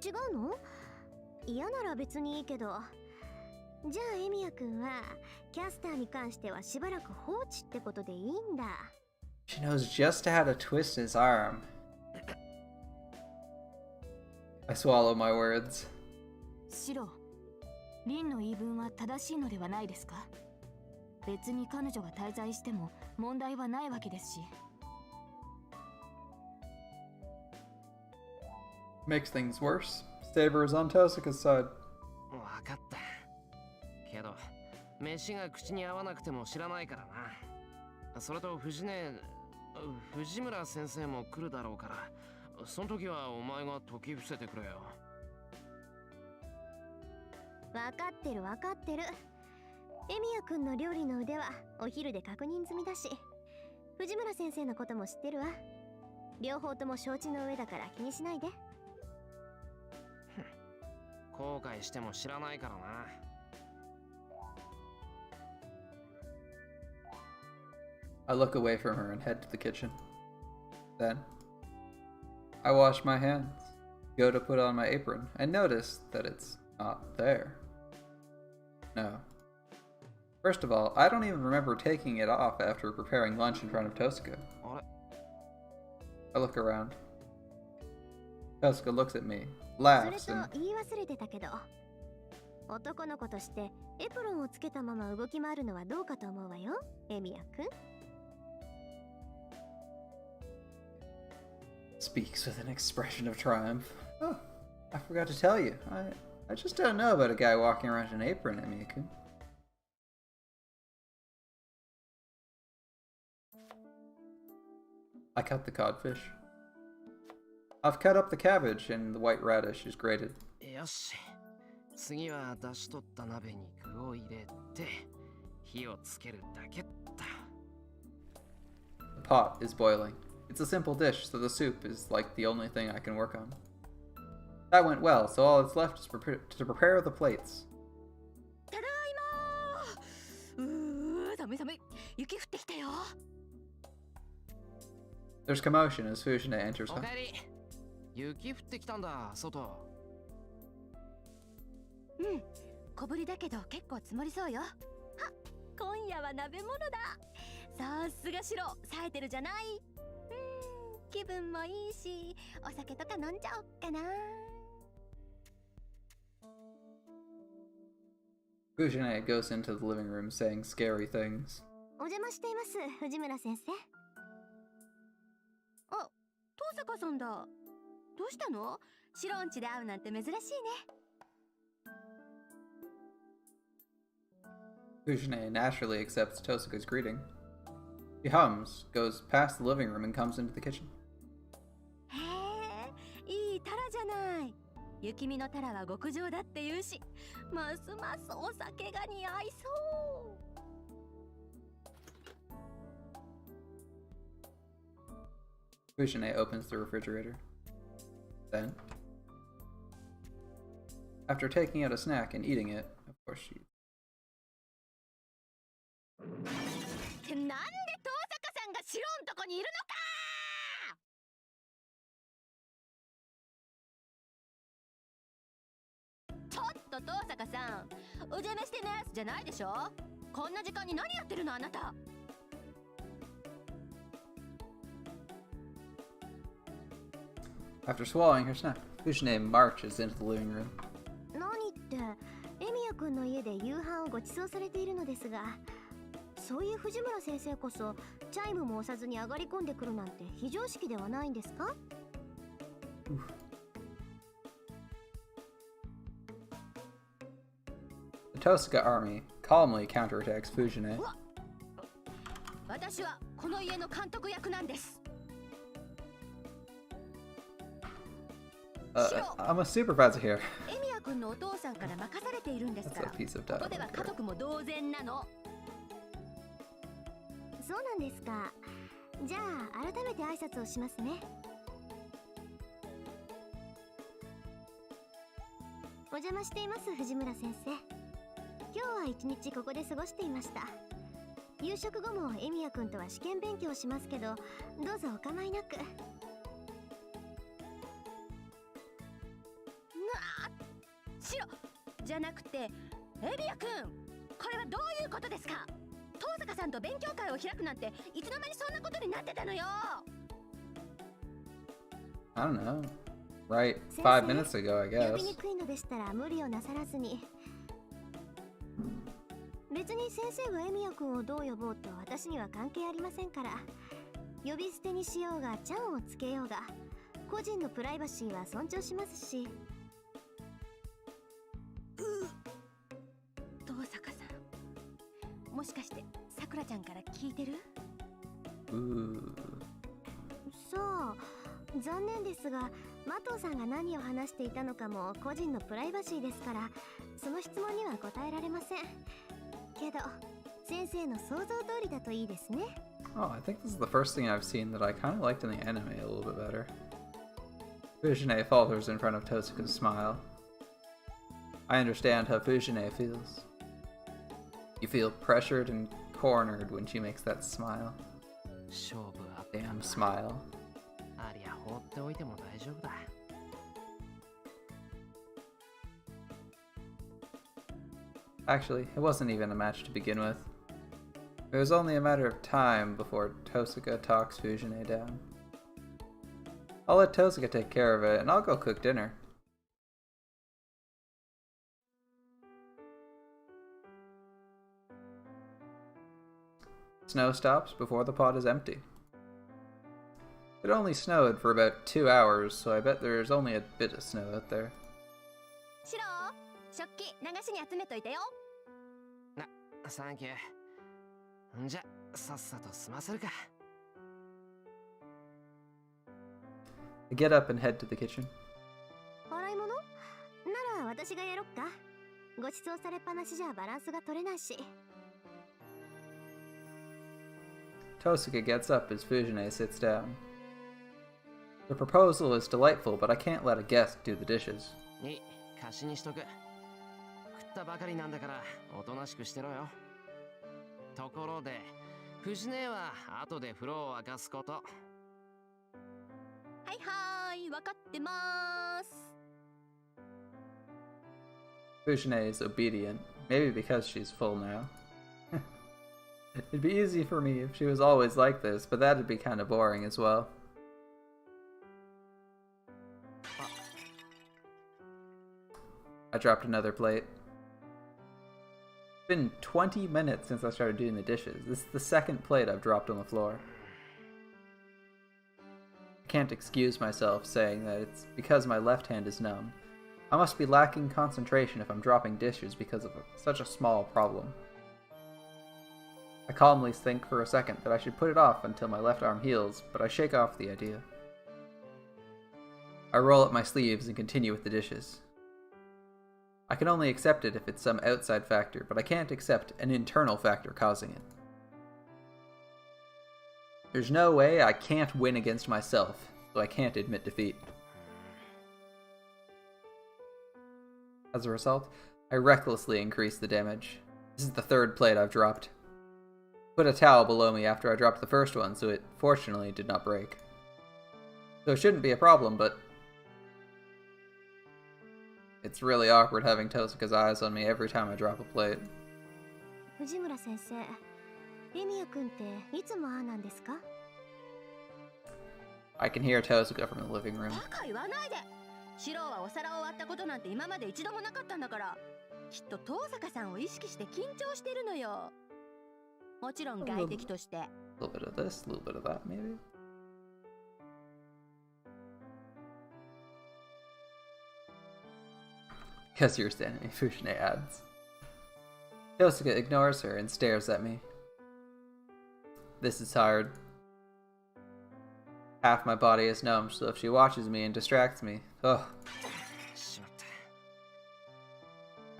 違うの？嫌なら別にいいけど。じゃあエミヤくんはキャスターに関してはしばらく放置ってことでいいんだ。 She knows just how to twist his arm. I swallow my words. シロ、リンの言い分は正しいのではないですか？別に彼女が滞在しても問題はないわけですし。Makes things worse. Saber is on Tosuka's side. わかった。けど、飯が口に合わなくても知らないからな。それと藤村先生も来るだろうから、その時はお前が解き伏せてくれよ。わかってるわかってる。エミヤくんの料理の腕はお昼で確認済みだし、藤村先生のことも知ってるわ。両方とも承知の上だから気にしないで。後悔しても知らないからな。I look away from her and head to the kitchen. Then, I wash my hands, go to put on my apron, and notice that it's not there. No. First of all, I don't even remember taking it off after preparing lunch in front of Tosuka. あれ？ I look around. Tosuka looks at me, そ laughs, れと and 言い忘れてたけど、男の子としてエプロンをつけたまま動き回るのはどうかと思うわよ、エミヤくん。speaks with an expression of triumph. Oh, I forgot to tell you. I just don't know about a guy walking around in an apron, Emiya-kun. I cut the codfish. I've cut up the cabbage and the white radish is grated. よし。次は出し取った鍋に具を入れて、火をつけるだけだ。The pot is boiling. It's a simple dish, so the soup is like the only thing I can work on. That went well, so all that's left is to prepare the plates. ただいまー。寒い寒い。雪降ってきたよ。There's commotion as Fujine enters. おかえり。雪降ってきたんだ、外。うん、小ぶりだけど結構積もりそうよ。はっ、今夜は鍋物だ。さすがシロ、冴えてるじゃない。気分もいいし、お酒とか飲んじゃおっかな。Fujine goes into the living room saying scary things. お邪魔しています、藤村先生。あ、遠坂さんだ。どうしたの？シロンチで会うなんて珍しいね。Fujine naturally accepts Tosuka's greeting. She hums, goes past the living room, and comes into the kitchen. へえ、いいタラじゃない。雪見のタラは極上だって言うし、ますますお酒が似合いそう。Fujine opens the refrigerator. Then, after taking out a snack and eating it, of course she... ってなんで遠坂さんがシロンとこにいるのか！ちょっと遠坂さん、お邪魔してますじゃないでしょ。こんな時間に何やってるのあなた。After swallowing her snack, Fujine marches into the living room. 何って、エミヤくんの家で夕飯をご馳走されているのですが、そういう藤村先生こそチャイムも押さずに上がり込んでくるなんて非常識ではないんですか？ The Tosuka army calmly counterattacks Fujine. 私はこの家の監督役なんです。I'm a supervisor here. エミヤ君のお父さんから任されているんですから。 That's a piece of ここでは dialogue 家族も同然なの。そうなんですか。じゃあ改めて挨拶をしますね。お邪魔しています、藤村先生。今日は一日ここで過ごしていました。夕食後もエミヤ君とは試験勉強しますけど、どうぞお構いなく。シロじゃなくてエミヤ君、これはどういうことですか？遠坂さんと勉強会を開くなんていつの間にそんなことになってたのよ。 I don't know. Right 5 minutes ago, I 呼 guess. びにくいのでしたら無理をなさらずに。別に先生がエミヤ君をどう呼ぼうと私には関係ありませんから。呼び捨てにしようがちゃんをつけようが、個人のプライバシーは尊重しますし。遠坂さん、もしかしてさくらちゃんから聞いてる？ Ooh. そう、残念ですが麻藤さんが何を話していたのかも個人のプライバシーですから、その質問には答えられませんけど、先生の想像通りだといいですね。 Oh, I think this is the first thing I've seen that I kind of liked in the anime a little bit better. Fujine falters in front of Tosuka's smile. I understand how Fujine feels. You feel pressured and cornered when she makes that smile. 勝負あったん Damn だ。 smile. ありゃ放っておいても大丈夫だ。Actually, it wasn't even a match to begin with. It was only a matter of time before Tosuka talks Fujine down. I'll let Tosuka take care of it, and I'll go cook dinner. Snow stops before the pot is empty. It only snowed for about 2 hours, so I bet there's only a bit of snow out there. シロ、食器流しに集めといてよ。サンキュー。んじゃ、さっさと済ませるか。I get up and head to the kitchen. 洗い物？なら私がやろっか。ご馳走されっぱなしじゃバランスが取れないし。 Tosuka gets up as Fujine sits down. The proposal is delightful, but I can't let a guest do the dishes. いい、貸しにしとく。食ったばかりなんだからおとなしくしてろよ。ところで、藤姉は後で風呂を沸かすこと。はいはい、わかってまーす。 Fujine is obedient, maybe because she's full now. It'd be easy for me if she was always like this, but that'd be kind of boring as well. I dropped another plate. It's been 20 minutes since I started doing the dishes. This is the second plate I've dropped on the floor. I can't excuse myself saying that it's because my left hand is numb. I must be lacking concentration if I'm dropping dishes because of such a small problem. I calmly think for a second that I should put it off until my left arm heals, but I shake off the idea. I roll up my sleeves and continue with the dishes. I can only accept it if it's some outside factor, but I can't accept an internal factor causing it. There's no way I can't win against myself, so I can't admit defeat. As a result, I recklessly increase the damage. This is the third plate I've dropped. Put a towel below me after I dropped the first one, so it fortunately did not break. So it shouldn't be a problem, but it's really awkward having Tosuka's eyes on me every time I drop a plate. 藤村先生、レミヤ君っていつもああなんですか? I can hear Tosuka from the living room. バカ言わないで。シロはお皿を割ったことなんて今まで一度もなかったんだから。きっと遠坂さんを意識して緊張してるのよ。もちろん外敵として。A little bit of this, a little bit of that, maybe? Because you're standing, Fushine adds. Tosuka ignores her and stares at me. This is hard. Half my body is numb, so if she watches me and distracts me, ugh.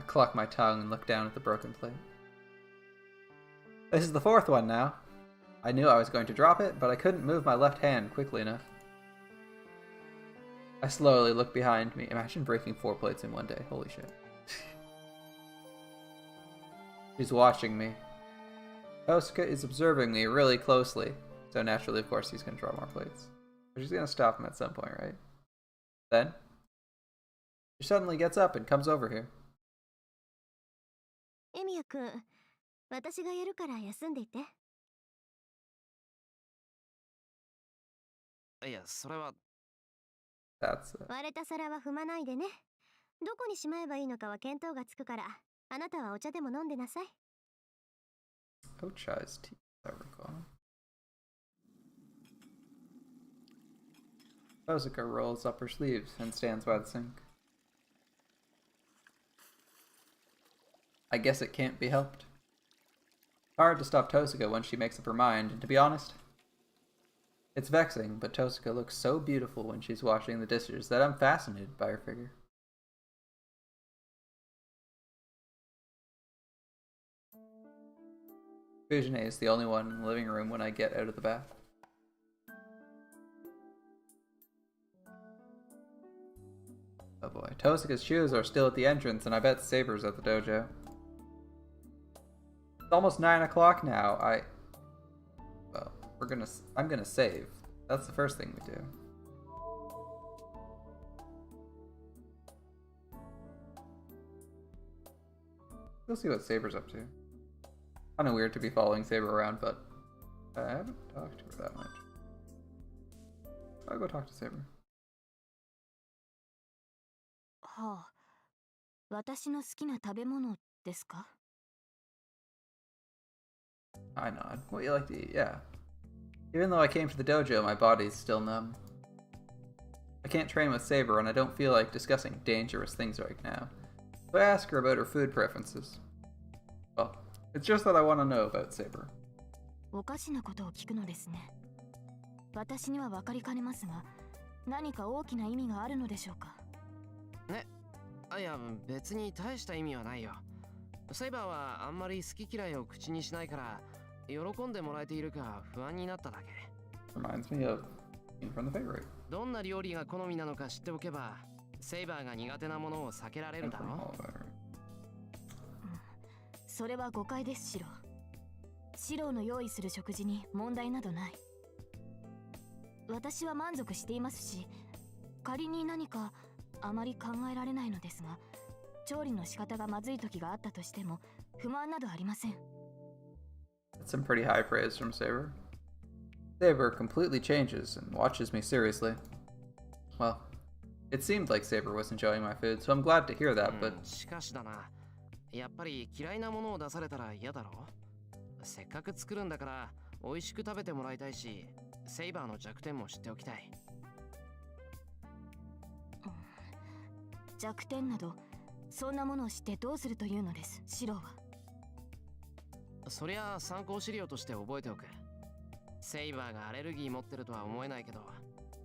I cluck my tongue and look down at the broken plate. This is the fourth one now. I knew I was going to drop it, but I couldn't move my left hand quickly enough. I slowly look behind me. Imagine breaking 4 plates in one day. Holy shit. She's watching me. Tosuka is observing me really closely. So naturally, of course, he's going to draw more plates. But she's going to stop him at some point, right? Then, she suddenly gets up and comes over here. エミヤ君、私がやるから休んでいて。いや、それは。That's it. 割れた皿は踏まないでね。どこにしまえばいいのかは見当がつくから、あなたはお茶でも飲んでなさい。Ocha's tea, I recall. Tosuka rolls up her sleeves and stands by the sink. I guess it can't be helped. Hard to stop Tosuka when she makes up her mind, and to be honest, it's vexing, but Tosuka looks so beautiful when she's washing the dishes that I'm fascinated by her figure. Fujine is the only one in the living room when I get out of the bath. Oh boy, Tosuka's shoes are still at the entrance, and I bet Saber's at the dojo. It's almost 9 o'clock now. Well, I'm gonna save. That's the first thing we do. We'll see what Saber's up to. Kinda weird to be following Saber around, but I haven't talked to her that much. I'll go talk to Saber. はあ、私の好きな食べ物ですか? I nod. What you like to eat? Yeah. Even though I came to the dojo, my body's still numb. I can't train with Saber, and I don't feel like discussing dangerous things right now. So I ask her about her food preferences. Well, it's just that I want to know about Saber. おかしなことを聞くのですね。私には分かりかねますが、何か大きな意味があるのでしょうか? ね、いや別に大した意味はないよ。セイバーはあんまり好き嫌いを口にしないから、喜んでもらえているか不安になっただけ。Reminds me of Scene from the Favorite. どんな料理が好みなのか知っておけば、セイバーが苦手なものを避けられるだろう。それは誤解です、シロ。シロの用意する食事に問題などない。私は満足していますし、仮に何かあまり考えられないのですが、調理の仕方がまずい時があったとしても不満などありません。That's some pretty high praise from Saber. Saber completely changes and watches me seriously. Well, it seemed like Saber was enjoying my food, so I'm glad to hear that, but しかしだな、やっぱり嫌いなものを出されたら嫌だろ。せっかく作るんだから美味しく食べてもらいたいし、セイバーの弱点も知っておきたい。弱点などそんなものを知ってどうするというのです、シローは。そりゃ参考資料として覚えておく。セイバーがアレルギー持ってるとは思えないけど、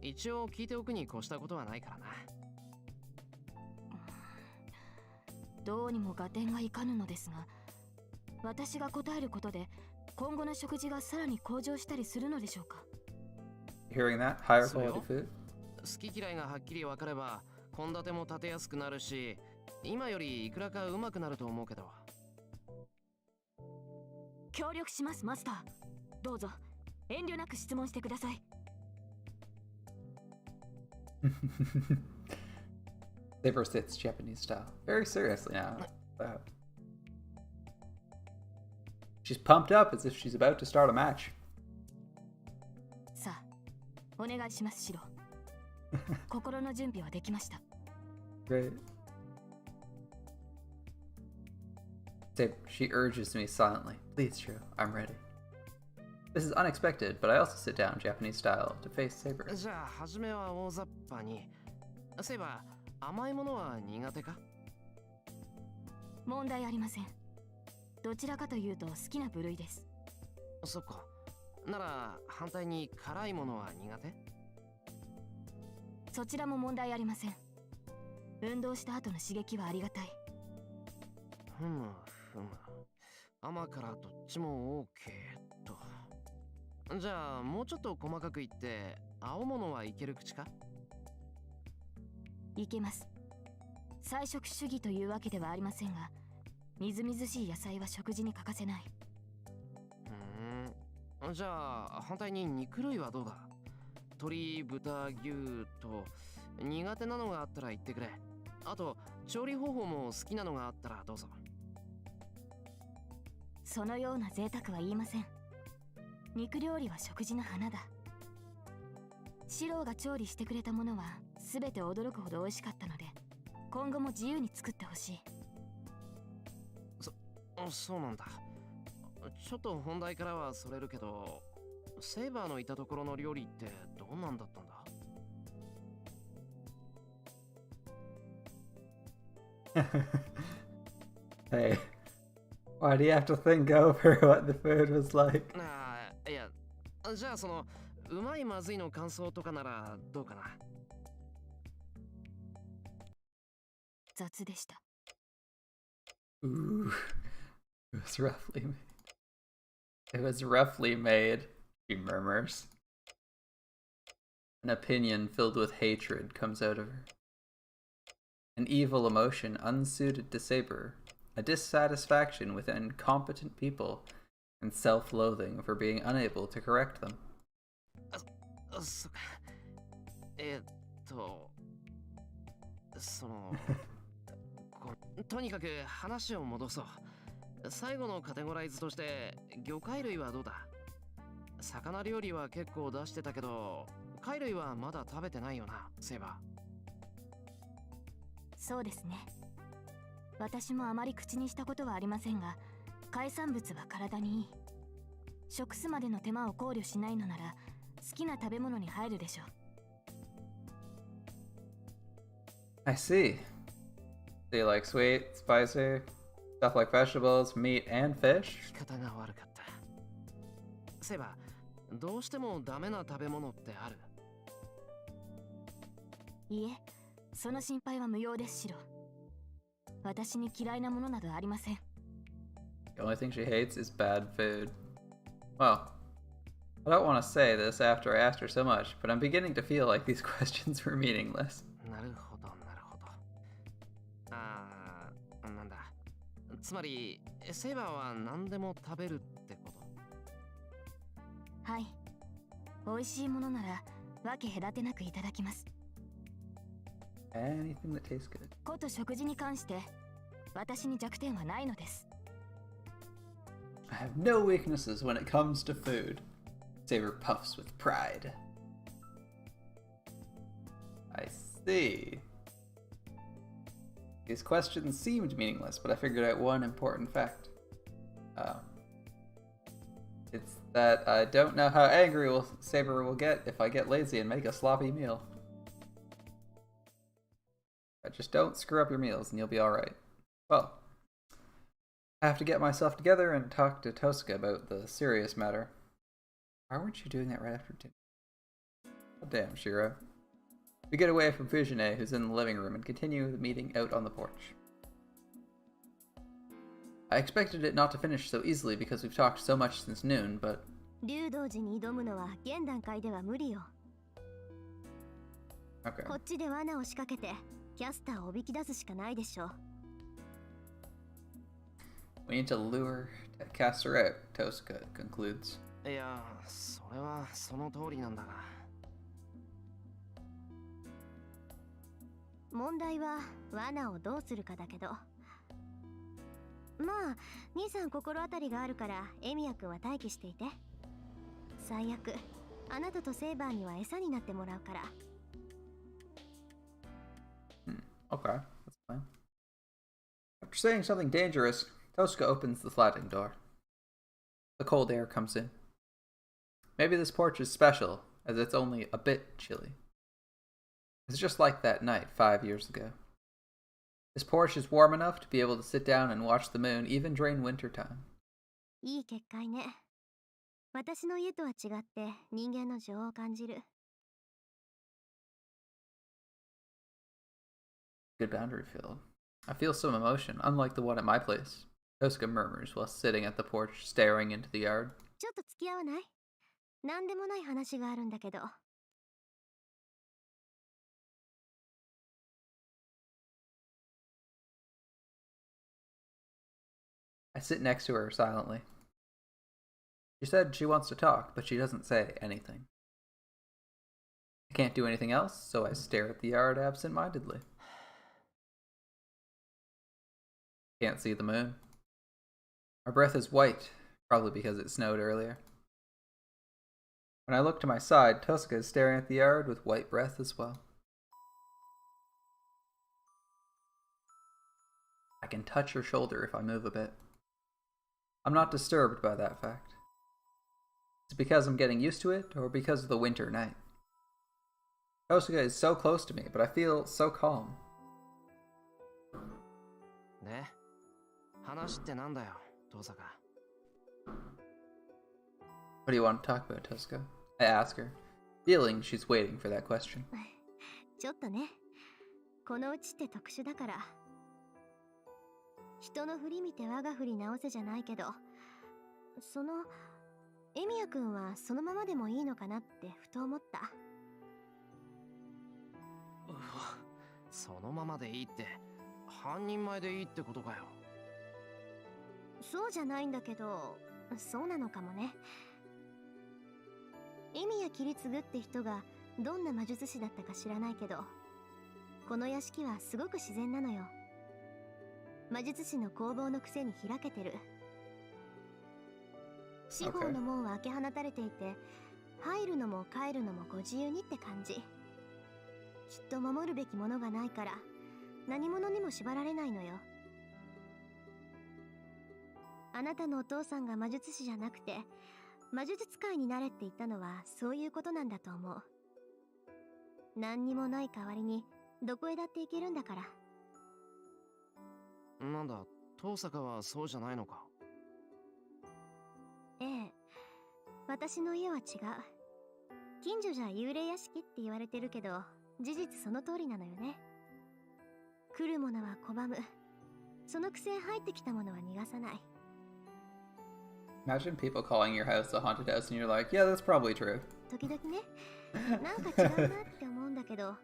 一応聞いておくに越したことはないからな。どうにも合点がいかぬのですが、私が答えることで今後の食事がさらに向上したりするのでしょうか。 Hearing that, higher So? quality food? 好き嫌いがはっきり分かれば献立も立てやすくなるし、今よりいくらか上手くなると思うけど。協力します、マスター。どうぞ遠慮なく質問してください。Saber sits Japanese style. Very seriously now. She's pumped up as if she's about to start a match. さあ、お願いします、シロ。心の準備はできました。Great. She urges me silently. Please, Shiro, I'm ready. This is unexpected, but I also sit down Japanese style to face Saber. じゃあ初めは大雑把に。セイバー、甘いものは苦手か？問題ありません。どちらかというと好きな部類です。そっか。なら反対に辛いものは苦手？そちらも問題ありません。運動した後の刺激はありがたい。ふむふむ。甘辛どっちも OK と。じゃあもうちょっと細かく言って、青物はいける口か？いけます。菜食主義というわけではありませんが、みずみずしい野菜は食事に欠かせない。じゃあ反対に肉類はどうだ？鶏、豚、牛と苦手なのがあったら言ってくれ。あと調理方法も好きなのがあったらどうぞ。そのような贅沢は言いません。肉料理は食事の花だ。シローが調理してくれたものは全て驚くほど美味しかったので、今後も自由に作ってほしい。そうなんだ。ちょっと本題からはそれるけど、セイバーのいたところの料理ってどんなんだったんだ？Hey, why do you have to think over what the food was like? いや、じゃあそのうまいまずいの感想とかならどうかな？雑でした。Ooh, it was roughly made. It was roughly made, she murmurs. An opinion filled with hatred comes out of her. An evil emotion unsuited to Saber, a dissatisfaction with incompetent people, and self-loathing for being unable to correct them. そっか。とにかく話を戻そう。最後のカテゴライズとして魚介類はどうだ？魚料理は結構出してたけど、貝類はまだ食べてないよな、セイバー。そうですね。私もあまり口にしたことはありませんが、海産物は体にいい。食すまでの手間を考慮しないのなら好きな食べ物に入るでしょう。I see. Do you like sweet, spicy, stuff like vegetables, meat, and fish? 聞き方が悪かった。セイバー、どうしてもダメな食べ物ってある？いえ、その心配は無用ですしろ。私に嫌いなものなどありません。The only thing she hates is bad food. Well, I don't want to say this after I asked her so much, but I'm beginning to feel like these questions were meaningless. なるほど、なるほど。なんだ。つまり、セイバーは何でも食べるってこと？はい。美味しいものなら分け隔てなくいただきます。Anything that tastes good. こと食事に関して私に弱点はないのです。I have no weaknesses when it comes to food. Saber puffs with pride. I see. These questions seemed meaningless, but I figured out one important fact. It's that I don't know how angry Saber will get if I get lazy and make a sloppy meal. Just don't screw up your meals and you'll be alright. Well, I have to get myself together and talk to Tosuka about the serious matter. Why weren't you doing that right after dinner? Oh, damn, Shiro. We get away from Fujine, who's in the living room, and continue the meeting out on the porch. I expected it not to finish so easily because we've talked so much since noon, but... 竜道寺に挑むのは現段階では無理よ。 Okay. こっちで罠を仕掛けてキャスターをおびき出すしかないでしょ。 We need to lure cast her out, Tosuka concludes. いや、それはその通りなんだが。問題は罠をどうするかだけど。まあ、兄さん心当たりがあるからエミヤ君は待機していて。最悪、あなたとセイバーには餌になってもらうから。Okay, that's fine. After saying something dangerous, Tosuka opens the sliding door. The cold air comes in. Maybe this porch is special, as it's only a bit chilly. It's just like that night 5 years ago. This porch is warm enough to be able to sit down and watch the moon even during winter time. いい結界ね。私の家とは違って人間の情を感じる。Good boundary field. I feel some emotion, unlike the one at my place. Tosuka murmurs while sitting at the porch, staring into the yard. ちょっと付き合わない？なんでもない話があるんだけど。I sit next to her silently. She said she wants to talk, but she doesn't say anything. I can't do anything else, so I stare at the yard absent-mindedly. Can't see the moon. Our breath is white, probably because it snowed earlier. When I look to my side, Tosuka is staring at the yard with white breath as well. I can touch her shoulder if I move a bit. I'm not disturbed by that fact. Is it because I'm getting used to it, or because of the winter night? Tosuka is so close to me, but I feel so calm. で、話ってなんだよ、遠坂。What do you want to talk about, Tosuka? I ask her, feeling she's waiting for that question. ちょっとね。このうちって特殊だから。人の振り見て我が振り直せじゃないけど、エミヤ君はそのままでもいいのかなってふと思った。そのままでいいって、半人前でいいってことかよ。そうじゃないんだけど、そうなのかもね。エミヤ切継って人がどんな魔術師だったか知らないけど、この屋敷はすごく自然なのよ。魔術師の工房のくせに開けてる。四方の門は開け放たれていて、入るのも帰るのもご自由にって感じ。きっと守るべきものがないから何者にも縛られないのよ。あなたのお父さんが魔術師じゃなくて魔術使いになれって言ったのはそういうことなんだと思う。何にもない代わりにどこへだって行けるんだから。なんだ、遠坂はそうじゃないのか。ええ、私の家は違う。近所じゃ幽霊屋敷って言われてるけど、事実その通りなのよね。来るものは拒む。そのくせ入ってきたものは逃がさない。Imagine people calling your house a haunted house and you're like, yeah, that's probably true. 時々ね、なんか違うなって思うんだけど、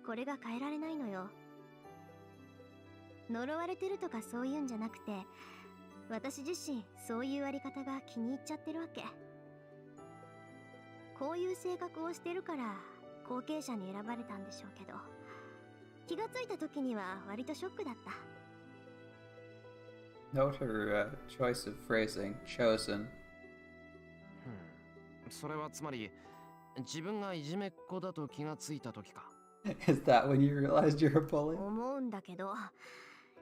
これが変えられないのよ。呪われてるとかそういうんじゃなくて、私自身そういうあり方が気に入っちゃってるわけ。こういう性格をしてるから後継者に選ばれたんでしょうけど、気がついた時には割とショックだった。Note her choice of phrasing, chosen. それはつまり自分がいじめっ子だと気がついた時か。Is that when you realized you're a bully? 思うんだけど、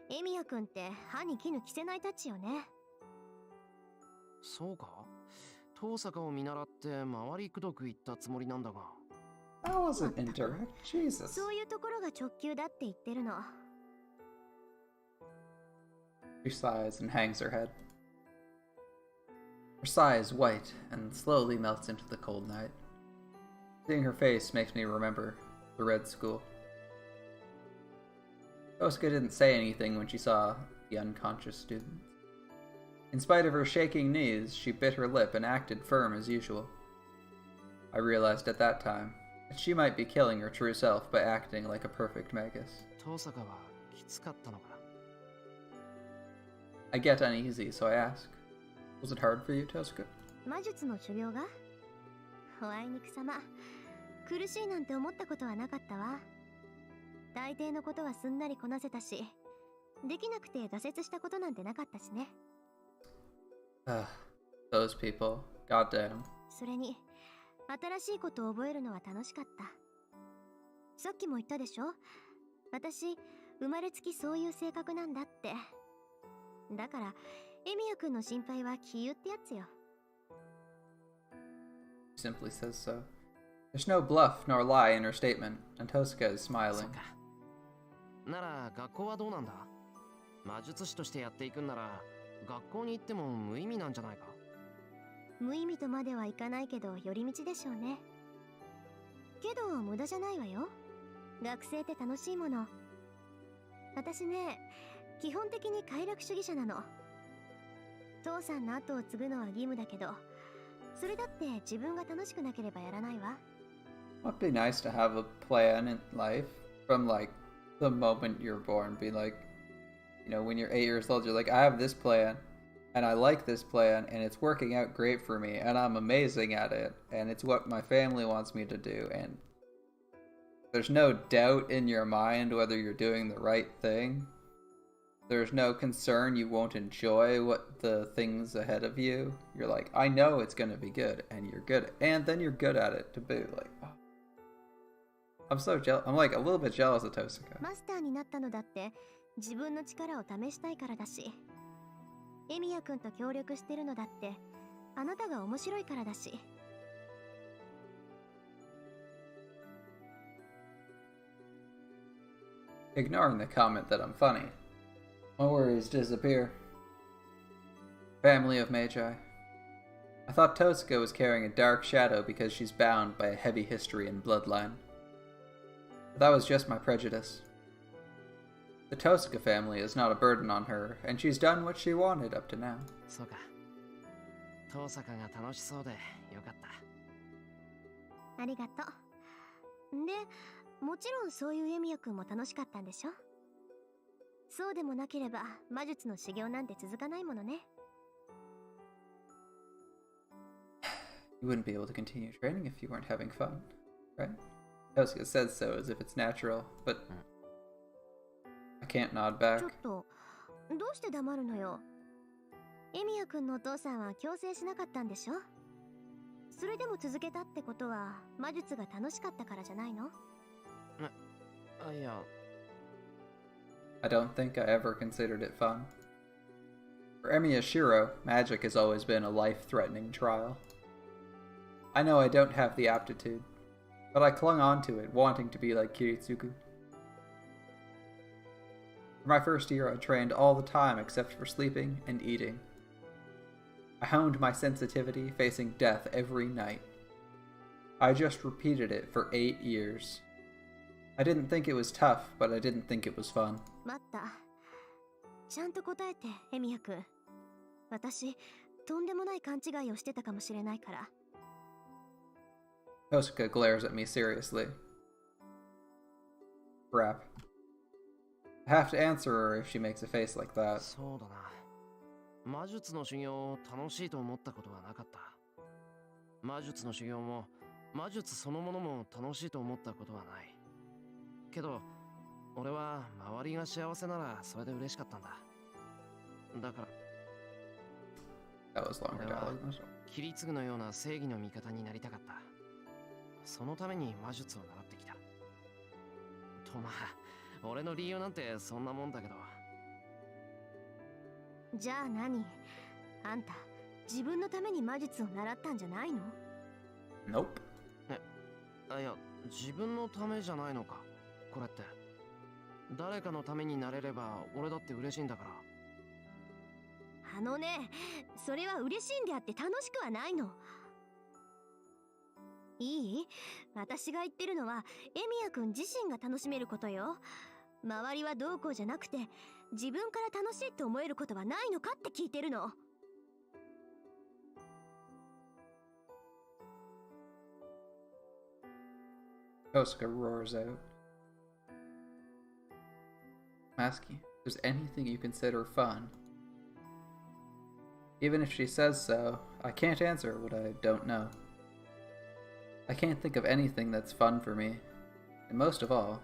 エミヤくんって歯に衣着せないたちよね。そうか遠坂を見習って回りくどく言ったつもりなんだが。That wasn't indirect. Jesus. そういうところが直球だって言ってるの。She sighs and hangs her head. Her sigh is white and slowly melts into the cold night. Seeing her face makes me remember the Red School. Tosuka didn't say anything when she saw the unconscious student. In spite of her shaking knees, she bit her lip and acted firm as usual. I realized at that time that she might be killing her true self by acting like a perfect magus. 遠坂はきつかったのか。 I get uneasy, so I ask, was it hard for you, Tosuka? 魔術の修行が？おあいにくさま。苦しいなんて思ったことはなかったわ。大抵のことはすんなりこなせたし、できなくて挫折したことなんてなかったしね。Those people. Goddamn. それに、新しいことを覚えるのは楽しかった。さっきも言ったでしょ？私、生まれつきそういう性格なんだって。だから、エミヤくんの心配は杞憂ってやつよ。She simply says so. There's no bluff nor lie in her statement, and Tosuka is そ smiling. うか。なら学校はどうなんだ？魔術師としてやっていくんなら学校に行っても無意味なんじゃないか？無意味とまではいかないけど寄り道でしょうね。けど無駄じゃないわよ。学生って楽しいもの。私ね、基本的に快楽主義者なの。父さんの後を継ぐのは義務だけど、それだって自分が楽しくなければやらないわ。It'd be nice to have a plan in life from like the moment you're born. Be like, you know, when you're 8 years old, you're like, I have this plan, and I like this plan, and it's working out great for me, and I'm amazing at it, and it's what my family wants me to do, and there's no doubt in your mind whether you're doing the right thing. There's no concern you won't enjoy what the things ahead of you. You're like, I know it's gonna be good, and you're good, and then you're good at it to boot. Like, oh. I'm so jealous. I'm like a little bit jealous of Tosuka. マスターになったのだって自分の力を試したいからだし、エミヤくんと協力してるのだってあなたが面白いからだし。Ignoring the comment that I'm funny, my worries disappear. Family of Magi. I thought Tosuka was carrying a dark shadow because she's bound by a heavy history and bloodline. But that was just my prejudice. The Tosuka family is not a burden on her, and she's done what she wanted up to now. そうか。遠坂が楽しそうでよかった。ありがとう。で、もちろんそういうエミヤくんも楽しかったんでしょ？そうでもなければ魔術の修行なんて続かないものね。You wouldn't be able to continue training if you weren't having fun, right? Tosuka says so as if it's natural, but I can't nod back. ちょっと、どうして黙るのよ。エミヤくんのお父さんは強制しなかったんでしょ？それでも続けたってことは魔術が楽しかったからじゃないの？あ、いや。I don't think I ever considered it fun. For Emi Ashiro, magic has always been a life-threatening trial. I know I don't have the aptitude, but I clung on to it, wanting to be like Kiritsugu. For my first year, I trained all the time except for sleeping and eating. I honed my sensitivity, facing death every night. I just repeated it for 8 years. I didn't think it was tough, but I didn't think it was fun. 待った。ちゃんと答えて、エミヤくん。私、とんでもない勘違いをしてたかもしれないから。Tosuka glares at me seriously. Crap. I have to answer her if she makes a face like that. そうだな。魔術の修行を楽しいと思ったことはなかった。魔術の修行も魔術そのものも楽しいと思ったことはない。けど、俺は周りが幸せならそれで嬉しかったんだ。だから、That was longer 俺は dialogue. キリツグのような正義の味方になりたかった。そのために魔術を習ってきた。とまあ俺の理由なんてそんなもんだけど。じゃあ何？あんた自分のために魔術を習ったんじゃないの？ Nope. いや、自分のためじゃないのかこれって。誰かのためになれれば俺だって嬉しいんだから。あのね、それは嬉しいんであって楽しくはないの。いい？私が言ってるのはエミヤくん自身が楽しめることよ。周りはどうこうじゃなくて、自分から楽しいって思えることはないのかって聞いてるの。Kosuke roars out. Ask you, if there's anything you consider fun. Even if she says so, I can't answer what I don't know. I can't think of anything that's fun for me. And most of all,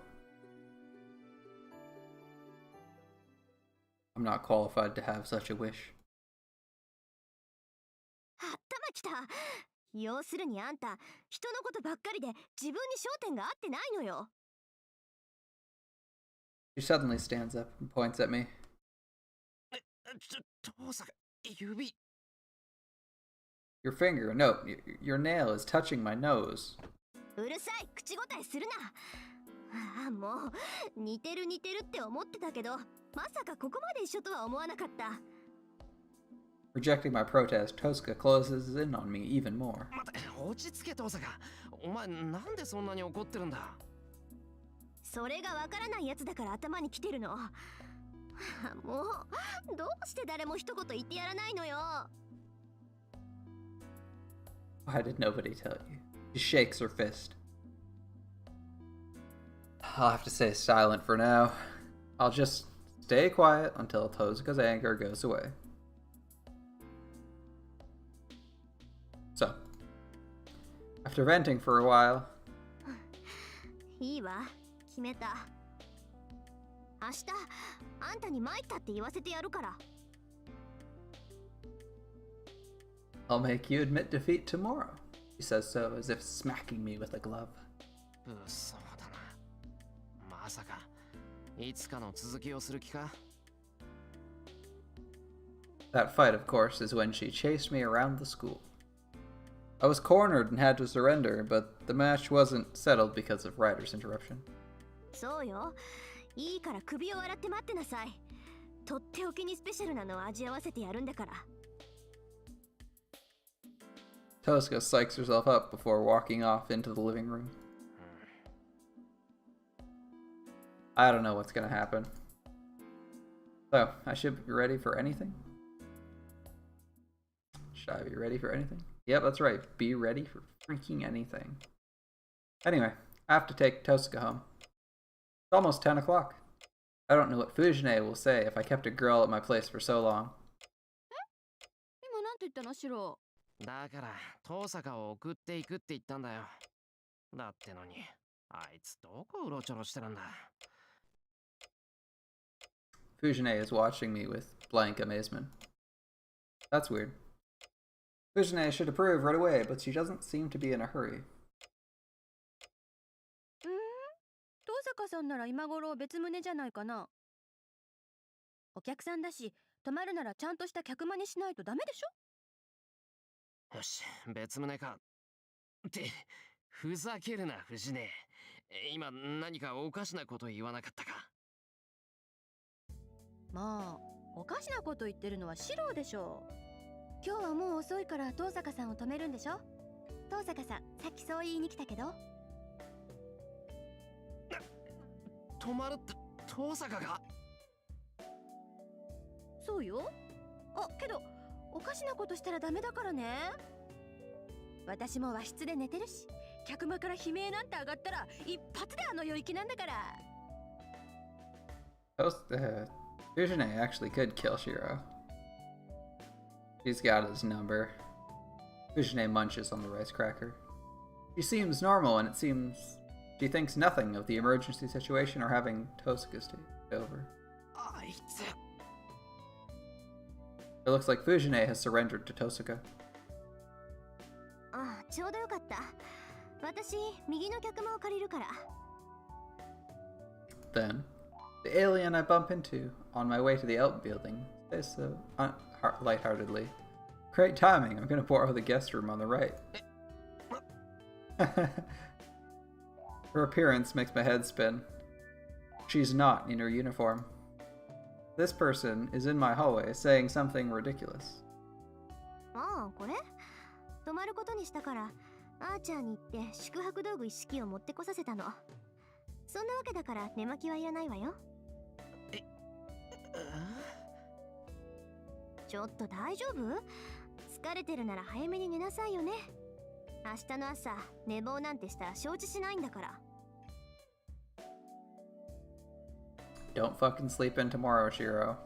I'm not qualified to have such a wish. 頭きた。要するにあんた、人のことばっかりで自分に焦点が合ってないのよ。She suddenly stands up and points at me. 父さん、指。Your finger, no, your nail is touching my nose. うるさい、口答えするな。ああ、もう似てるって思ってたけど、まさかここまで一緒とは思わなかった。Rejecting my protest, Tosuka closes in on me even more. 待て、落ち着け父さん。お前なんでそんなに怒ってるんだ。それがわからないやつだから頭に来てるの。もうどうして誰も一言言ってやらないのよ。Why did nobody tell you? She shakes her fist. I'll have to stay silent for now. I'll just stay quiet until Tosuka's anger goes away. So, after venting for a while, いいわ、決めた。明日あんたに参ったって言わせてやるから。I'll make you admit defeat tomorrow. She says so as if smacking me with a glove. そうだな。まさかいつかの続きをする気か。 That fight, of course, is when she chased me around the school. I was cornered and had to surrender, but the match wasn't settled because of Ryder's interruption. そうよ。いいから首を洗って待ってなさい。とっておきにスペシャルなのを味合わせてやるんだから。Tosuka psychs herself up before walking off into the living room. I don't know what's gonna happen. So, I should be ready for anything? Should I be ready for anything? Yep, that's right. Be ready for freaking anything. Anyway, I have to take Tosuka home. It's almost 10 o'clock. I don't know what Fujine will say if I kept a girl at my place for so long. 今なんて言ったのシロ？だから遠坂を送っていくって言ったんだよ。だってのにあいつどこうろちょろしてるんだ。 Fujine is watching me with blank amazement. That's weird. Fujine should approve right away, but she doesn't seem to be in a hurry. 遠坂さんなら今頃別棟じゃないかな。お客さんだし、泊まるならちゃんとした客間にしないとダメでしょ。よし、別棟か。ってふざけるな藤根。今何かおかしなこと言わなかったか。まあ、おかしなこと言ってるのはシローでしょ。今日はもう遅いから遠坂さんを止めるんでしょ。遠坂さん、さっきそう言いに来たけど。止まるって遠坂が。そうよ。あ、けどおかしなことしたらダメだからね。私も和室で寝てるし、客間から悲鳴なんて上がったら一発であの世行きなんだから。Fujine actually could kill Shiro. She's got his number. Fujine munches on the rice cracker. She seems normal, and it seems she thinks nothing of the emergency situation or having Tosuka stay over. あいつ。 It looks like Fujine has surrendered to Tosuka. ああ、ちょうどよかった。私、右の客間を借りるから。then, the alien I bump into on my way to the outbuilding says so lightheartedly. Great timing, I'm gonna borrow the guest room on the right. Her appearance makes my head spin. She's not in her uniform. This person is in my hallway saying something ridiculous. ああ、これ泊まることにしたから、あーちゃんに言って宿泊道具一式を持ってこさせたの。そんなわけだから寝巻きはいらないわよ。ちょっと大丈夫？疲れてるなら早めに寝なさいよね。明日の朝、寝坊なんてしたら承知しないんだから。Don't fucking sleep in tomorrow, Shiro.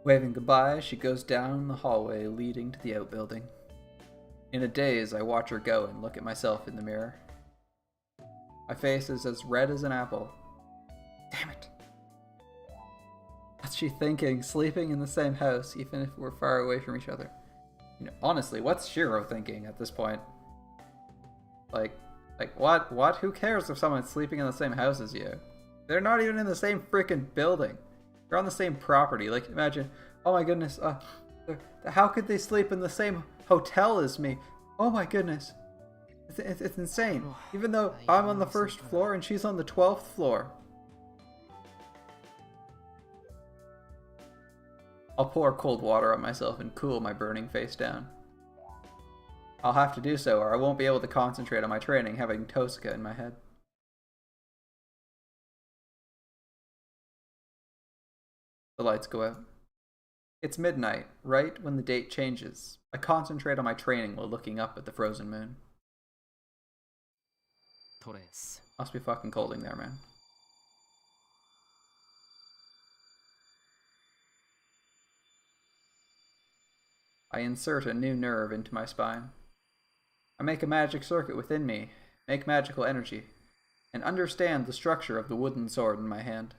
Waving goodbye, she goes down the hallway leading to the outbuilding. In a daze, I watch her go and look at myself in the mirror. My face is as red as an apple. Damn it. What's she thinking, sleeping in the same house, even if we're far away from each other? You know, honestly, what's Shiro thinking at this point? Like what? Who cares if someone's sleeping in the same house as you? They're not even in the same freaking building. They're on the same property. Like, imagine, oh my goodness, how could they sleep in the same hotel as me? Oh my goodness. It's insane. Even though I'm on the first floor and she's on the 12th floor. I'll pour cold water on myself and cool my burning face down. I'll have to do so or I won't be able to concentrate on my training having Tosuka in my head. The lights go out. It's midnight, right when the date changes. I concentrate on my training while looking up at the frozen moon. Must be fucking cold in there, man. I insert a new nerve into my spine. I make a magic circuit within me, make magical energy, and understand the structure of the wooden sword in my hand.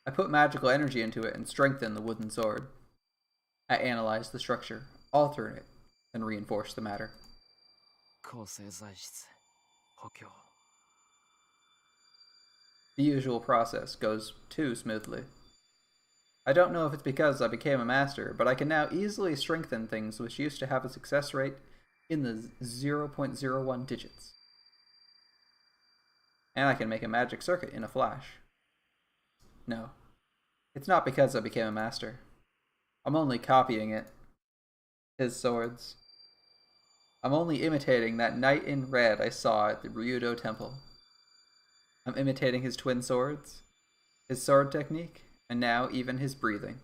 I put magical energy into it and strengthen the wooden sword. I analyze the structure, alter it, and reinforce the matter. The usual process goes too smoothly. I don't know if it's because I became a master, but I can now easily strengthen things which used to have a success rate in the 0.01 digits. And I can make a magic circuit in a flash. No, it's not because I became a master. I'm only copying it. His swords. I'm only imitating that knight in red I saw at the Ryudo Temple. I'm imitating his twin swords, his sword technique, and now even his breathing.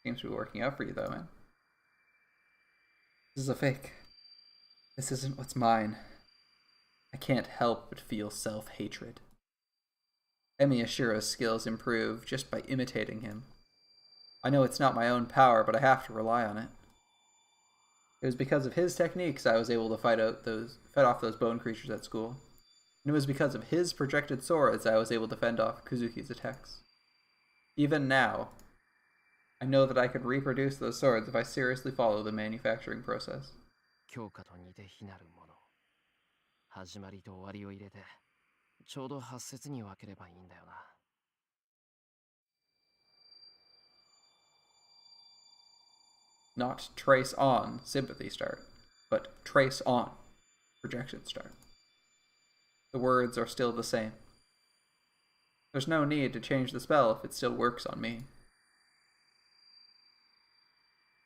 Seems to be working out for you though, man. This is a fake. This isn't what's mine. I can't help but feel self-hatred. Emi Ashiro's skills improve just by imitating him. I know it's not my own power, but I have to rely on it. It was because of his techniques I was able to fight off those bone creatures at school. And it was because of his projected swords I was able to fend off Kuzuki's attacks. Even now, I know that I could reproduce those swords if I seriously follow the manufacturing process. Not trace on sympathy start, but trace on projection start. The words are still the same. There's no need to change the spell if it still works on me.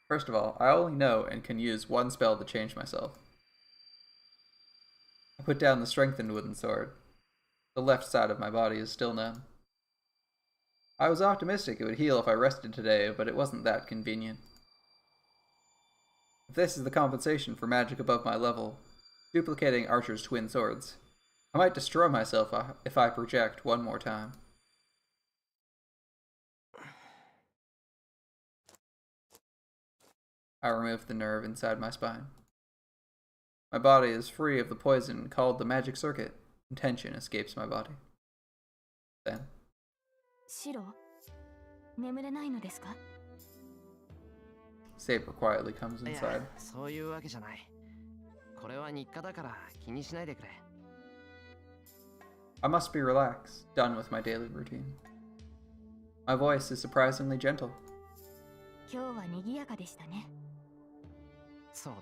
First of all, I only know and can use one spell to change myself. I put down the strengthened wooden sword. The left side of my body is still numb. I was optimistic it would heal if I rested today, but it wasn't that convenient. If this is the compensation for magic above my level, duplicating Archer's twin swords, I might destroy myself if I project one more time. I remove the nerve inside my spine. My body is free of the poison called the magic circuit, and tension escapes my body. Then, シロ、眠れないのですか？ Saber quietly comes いや inside. そういうわけじゃない。これは日課だから気にしないでくれ。 I must be relaxed, done with my daily routine. My voice is surprisingly gentle. 今日は賑やかでしたね。そうだ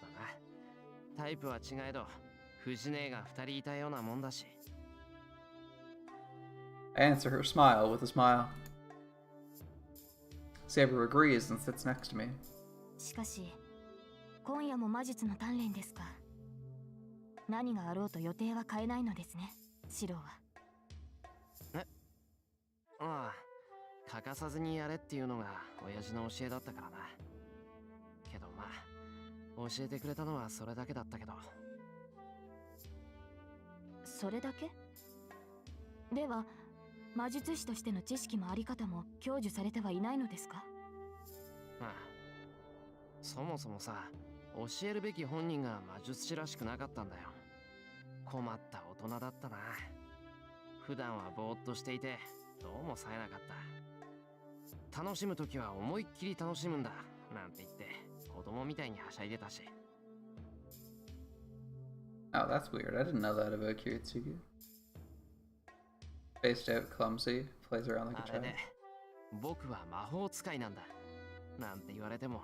な。タイプは違えど藤姉が2人いたようなもんだし。 I answer her smile with a smile. Saber agrees and sits next to me. しかし、今夜も魔術の鍛錬ですか。何があろうと予定は変えないのですね、シロは。ああ、欠かさずにやれっていうのが親父の教えだったからな。けどまあ、教えてくれたのはそれだけだったけど。それだけ？では、魔術師としての知識もあり方も享受されてはいないのですか？まあ、そもそもさ、教えるべき本人が魔術師らしくなかったんだよ。困った大人だったな。普段はぼーっとしていて、どうも冴えなかった。楽しむときは思いっきり楽しむんだ、なんて言って、子供みたいにはしゃいでたし。Oh, that's weird. I didn't know that about Kiritsugu. Spaced out, clumsy, plays around like a あれ child. で、僕は魔法使いなんだ。なんて言われても、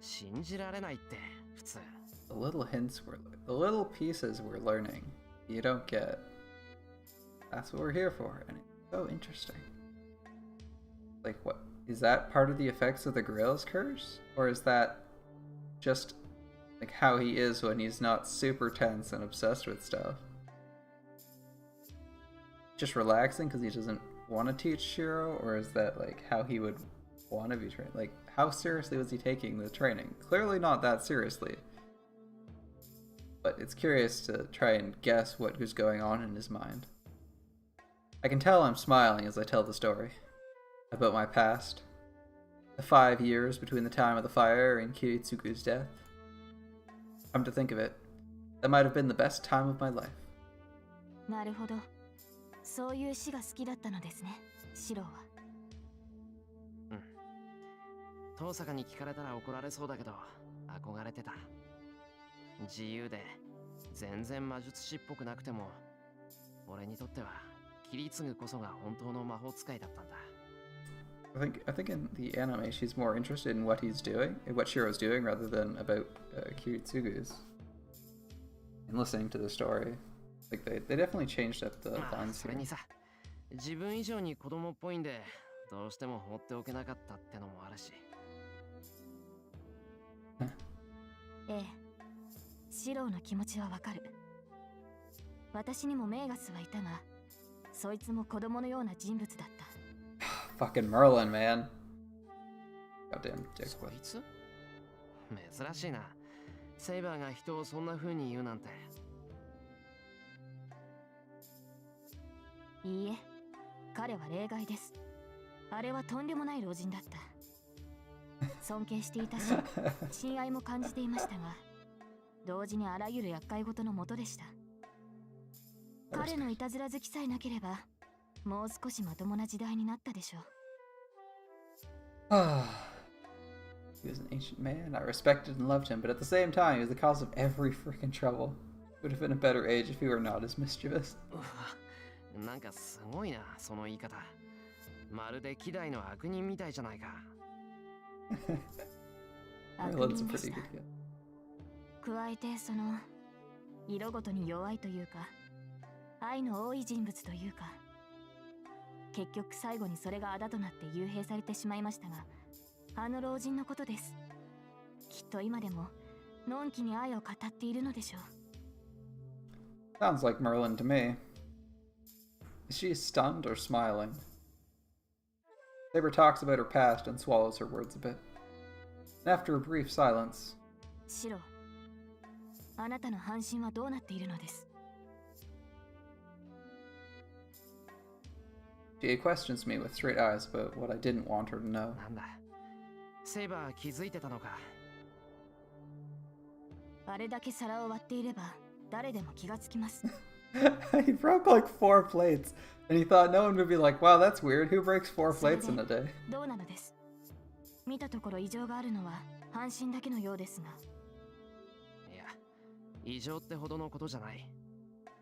信じられないって普通。The little hints the little pieces we're learning, you don't get. That's what we're here for, and it's so interesting. Like, what is that part of the effects of the Grail's curse, or is that just like how he is when he's not super tense and obsessed with stuff? Just relaxing because he doesn't want to teach Shiro, or is that like how he would want to be trained? Like, how seriously was he taking the training? Clearly not that seriously. But it's curious to try and guess what was going on in his mind. I can tell I'm smiling as I tell the story about my past. The 5 years between the time of the fire and Kiritsugu's death. Come to think of it, that might have been the best time of my life. なるほど。そういう詩が好きだったのですね、シロは。うん。遠坂に聞かれたら怒られそうだけど、憧れてた。自由で、全然魔術師っぽくなくても、俺にとっては、キリツグこそが本当の魔法使いだったんだ。I think in the anime she's more interested in what he's doing, in what Shiro's doing, rather than about Kiritsugu's. And listening to the story, like they definitely changed up the まあ、 lines それ here. にさ、自分以上に子供っぽいんで、どうしても放っておけなかったってのもあるし。ええ、シロの気持ちはわかる。私にもメーガスはいたが、そいつも子供のような人物だった。Fucking Merlin, man. Goddamn そ dick. いつ珍しいな。セイバーが人をそんな風に言うなんて。いいえ、彼は例外です。あれはとんでもない老人だった。尊敬していたし、親愛も感じていましたが、同時にあらゆる厄介事のもとでした。彼のいたずら好きさえなければ、もう少しまともな時代になったでしょう。He was an ancient man. I respected and loved him, but at the same time, he was the cause of every freaking trouble. It would have been a better age if he were not as mischievous. うわ、なんかすごいな、その言い方。まるで希代の悪人みたいじゃないか。悪 Merlin's a 人で pretty し good た。 kid. 加えてその色ごとに弱いというか、愛の多い人物というか、結局最後にそれがあだとなって幽閉されてしまいましたが、あの老人のことです。きっと今でものんきに愛を語っているのでしょう。 Sounds like Merlin to me. Is she stunned or smiling? Saber talks about her past and swallows her words a bit. And after a brief silence, シロ、あなたの半身はどうなっているのです？ she questions me with straight eyes about what I didn't want her to know. なんだ、セイバー気づいてたのか。あれだけ皿を割っていれば誰でも気がつきます。He broke like 4 plates, and he thought no one would be like, wow, that's weird. Who breaks 4 plates in a day? どうなのです。見たところ異常があるのは半身だけのようですが。いや、異常ってほどのことじゃない。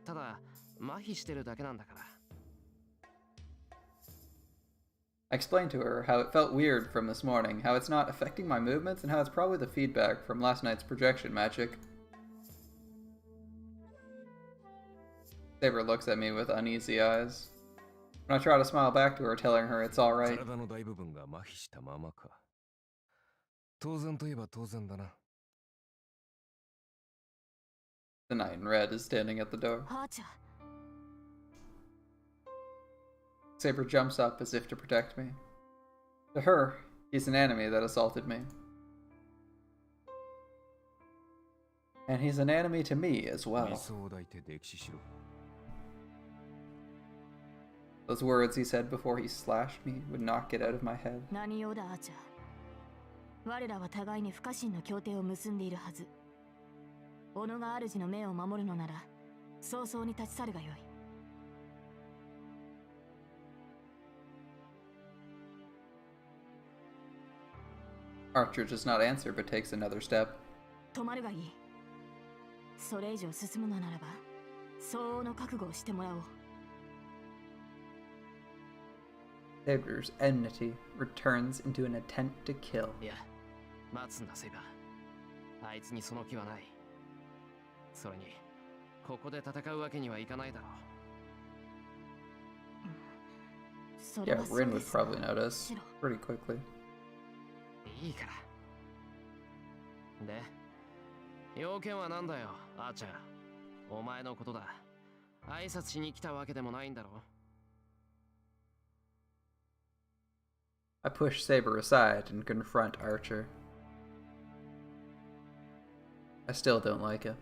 ただ、麻痺してるだけなんだから。I explained to her how it felt weird from this morning, how it's not affecting my movements, and how it's probably the feedback from last night's projection magic. Saber looks at me with uneasy eyes. When I try to smile back to her, telling her it's alright. 体の大部分が麻痺したままか。当然といえば当然だな。The knight in red is standing at the door. ハーチャー。 Saber jumps up as if to protect me. To her, he's an enemy that assaulted me. And he's an enemy to me as well. 理想を抱いて溺死しろ。 Those words he said before he slashed me would not get out of my head. 何用だアーチャー。我らは互いに不可侵の協定を結んでいるはず。己が主の命を守るのなら早々に立ち去るがよい。 Archer does not answer but takes another step. 止まるがいい。それ以上進むのならば相応の覚悟をしてもらおう。 Saber's enmity returns into an attempt to kill. いや、待つんだセイバー。あいつにその気はない。それに、ここで戦うわけにはいかないだろう。それ Yeah, はそう Rin で would すが。 probably notice シロ pretty quickly. いいから。で、要件は何だよ、アーチャー。お前のことだ。挨拶しに来たわけでもないんだろう。 I push Saber aside and confront Archer. I still don't like him.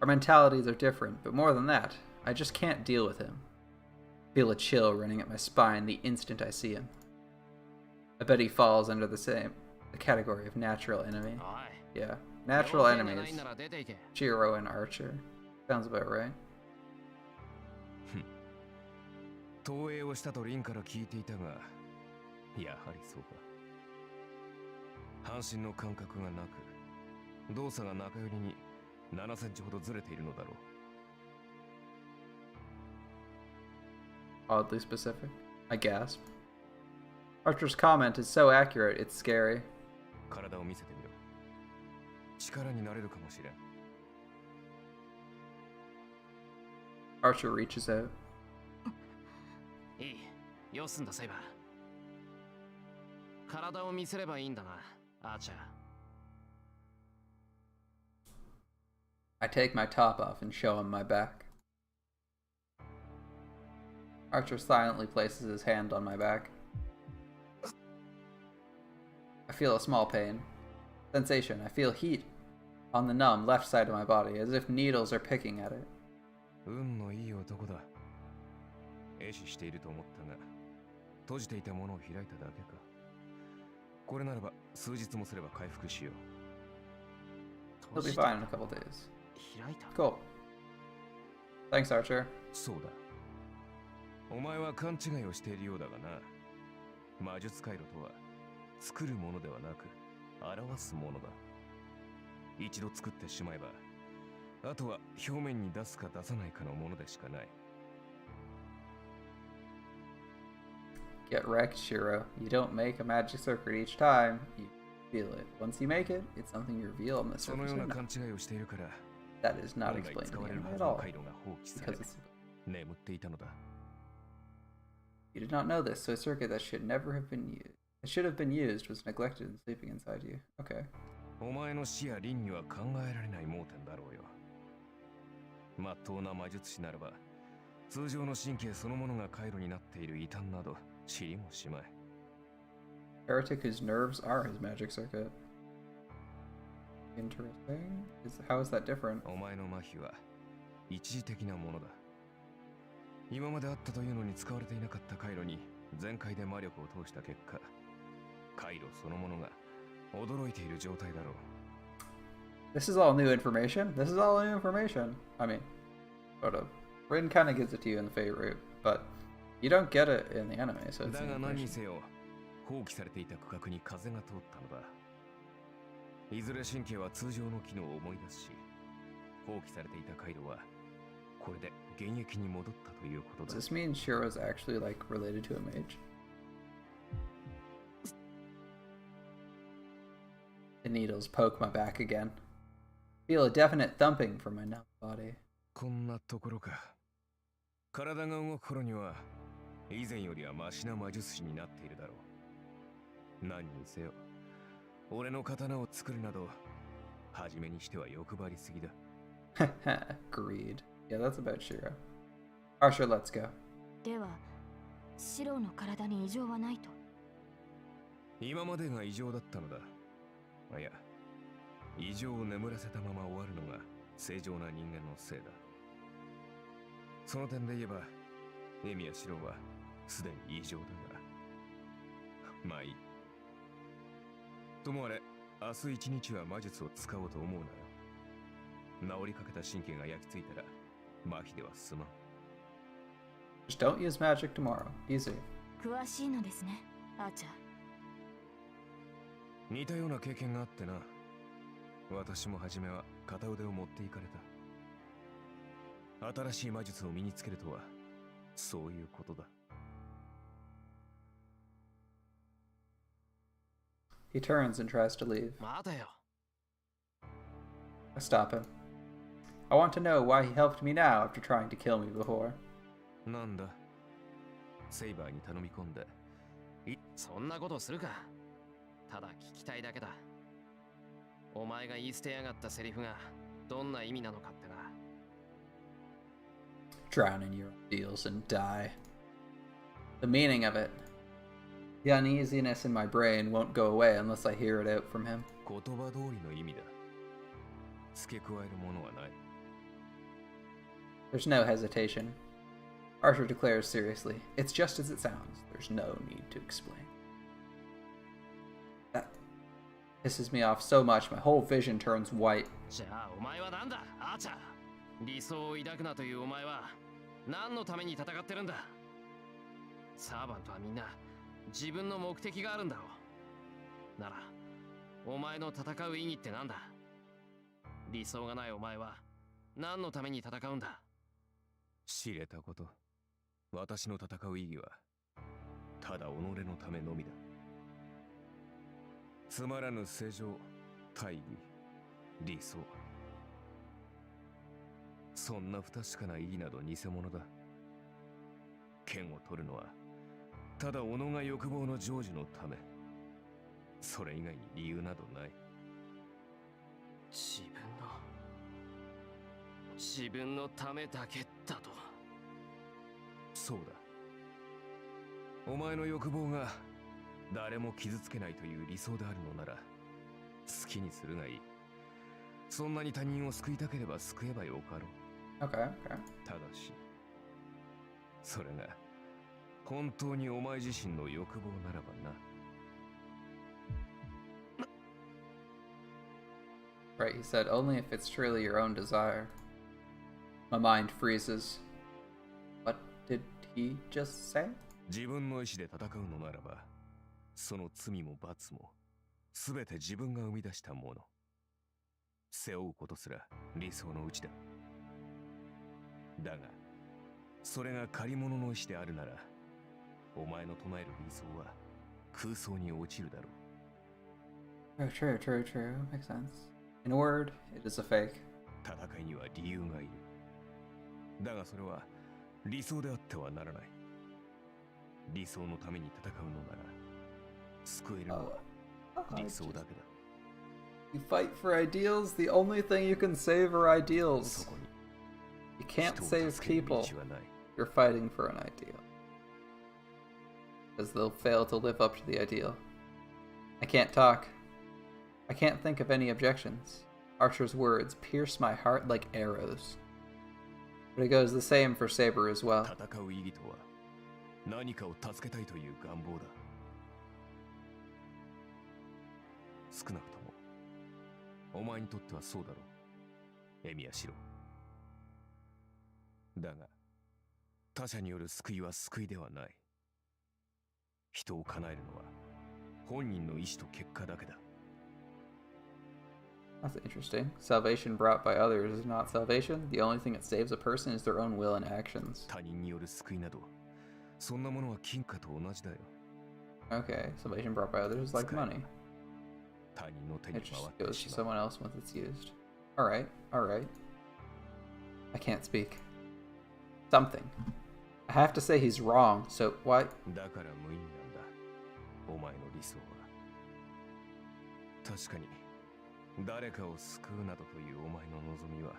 Our mentalities are different, but more than that, I just can't deal with him. Feel a chill running up my spine the instant I see him. I bet he falls under the category of natural enemy. おい。 Yeah, natural 要件がない enemies. なら出ていけ。 Chiro and Archer. Sounds about right. 投影をしたとリンから聞いていたが、やはりそうか。半身の感覚がなく、動作が中寄りに7センチほどずれているのだろう。 Oddly specific. I gasp. Archer's comment is so accurate, it's scary. 体を見せてみろ。力になれるかもしれん。 Archer reaches out. いい。よすんだセイバー。体を見せればいいんだな、アーチャー。 I take my top off and show him my back. Archer silently places his hand on my back. I feel a small pain. Sensation. I feel heat on the numb left side of my body, as if needles are picking at it. 運のいい男だ。壊死していると思ったが、閉じていたものを開いただけか。これならば数日もすれば回復しよう。 He'll be fine in a couple days. 開いた。 Cool. Thanks, Archer. そうだ。お前は勘違いをしているようだがな。魔術回路とは作るものではなく表すものだ。一度作ってしまえば、あとは表面に出すか出さないかのものでしかない。 Get wrecked, Shiro. You don't make a magic circuit each time. You feel it. Once you make it, it's something you reveal on the その surface. ような勘違いをしているから、 That is not 本来 explained 使 to わ me れるは at ずの all. 回路が放棄さ Because れ、 it's... 眠っていたのだ。 You did not know this, so a circuit that should never have been used. It should have been used was neglected and sleeping inside you. Okay. お前の死や輪には考えられない盲点だろうよ。まっとうな魔術師ならば、通常の神経そのものが回路になっている異端など知りもしまい。 Heretic whose nerves are his magic circuit. Interesting. How is that different? お前の麻痺は一時的なものだ。今まであったというのに使われていなかった回路に全開で魔力を通した結果、回路そのものが驚いている状態だろう。 This is all new information. This is all new information. I mean, sort of. Rin kind of gives it to you in the Fate route, but you don't get it in the anime, so it's だ an が何に information. せよ放棄されていた区画に風が通ったのだ。いずれ神経は通常の機能を思い出すし、放棄されていた回路はこれで現役に戻ったということ Does だ。 this mean Shiro's actually like related to a mage? The needles poke my back again. Feel a definite thumping from my numb body. こんなところか。体が動く頃には以前よりはマシな魔術師になっているだろう。何にせよ、俺の刀を作るなど、初めにしては欲張りすぎだ。Greed. Yeah, that's about Shiro. Archer, let's go. ではシロの体に異常はないと？今までが異常だったのだ。いや、異常を眠らせたまま終わるのが正常な人間のせいだ。その点で言えば、エミやシロはすでに異常だが。まあいい。ともあれ、明日一日は魔術を使おうと思うなよ。治りかけた神経が焼き付いたら、麻痺では済まん。Just don't use magic tomorrow. Easy. 詳しいのですね、アーチャー。似たような経験があってな。私も初めは片腕を持っていかれた。新しい魔術を身につけるとは、そういうことだ。He turns and tries to leave. 待てよ。 I stop him. I want to know why he helped me now after trying to kill me before. なんだ、セイバーに頼み込んで。そんなことするか。ただ聞きたいだけだ。お前が言い捨てやがったセリフがどんな意味なのかってな。Drown in your ideals and die. The meaning of it. The uneasiness in my brain won't go away unless I hear it out from him. 言葉通りの意味だ。付け加えるものはない。There's no hesitation. Archer declares seriously, "It's just as it sounds. There's no need to explain." That pisses me off so much, my whole vision turns white. じゃあお前はなんだ、アーチャー。理想を抱くなというお前は何のために戦ってるんだ。サーバントはみんな自分の目的があるんだろう。ならお前の戦う意義ってなんだ。理想がないお前は何のために戦うんだ。知れたこと。私の戦う意義は、ただ己のためのみだ。つまらぬ正常、大義、理想。そんな不確かな意義など偽物だ。剣を取るのは、ただ己が欲望の成就のため。それ以外に理由などない。自分のためだけだと。そうだ。お前の欲望が誰も傷つけないという理想であるのなら、好きにするがいい。そんなに他人を救いたければ救えばよかろう。 Okay, okay. ただし、それが本当にお前自身の欲望ならばな。Right, he said, only if it's truly your own desire. My mind freezes. What did he just say? 自分の意志で戦うのならば、その罪も罰も、すべて自分が生み出したもの。背負うことすら理想のうちだ。だが、それが借り物の意志であるなら、お前の唱える理想は空想に落ちるだろう。True, true, true, true. Makes sense. In a word, it is a fake. 戦いには理由がいる。だがそれは理想であってはならない。理想のために戦うのなら、救えるのは理想だけだ。You fight for ideals? The only thing you can save are ideals. そこに You can't 人を save 助ける people. 道はない。 You're fighting for an ideal. Because they'll fail to live up to the ideal. I can't talk. I can't think of any objections. Archer's words pierce my heart like arrows. But it goes the same for Saber as well. 戦う意義とは何かを助けたいという願望だ。少なくともお前にとってはそうだろう、エミヤシロ。だが他者による救いは救いではない。人を叶えるのは本人の意志と結果だけだ。That's interesting. Salvation brought by others is not salvation. The only thing that saves a person is their own will and actions. 他人による救いなど、そんなものは金貨と同じだよ。Okay, salvation brought by others is like money. 他人の手に It 回 just って goes し to まう。 someone else once it's used. Alright, alright. I can't speak. Something. I have to say he's wrong, so why? だから無意味なんだ。お前の理想は。確かに、誰かを救うなどというお前の望みは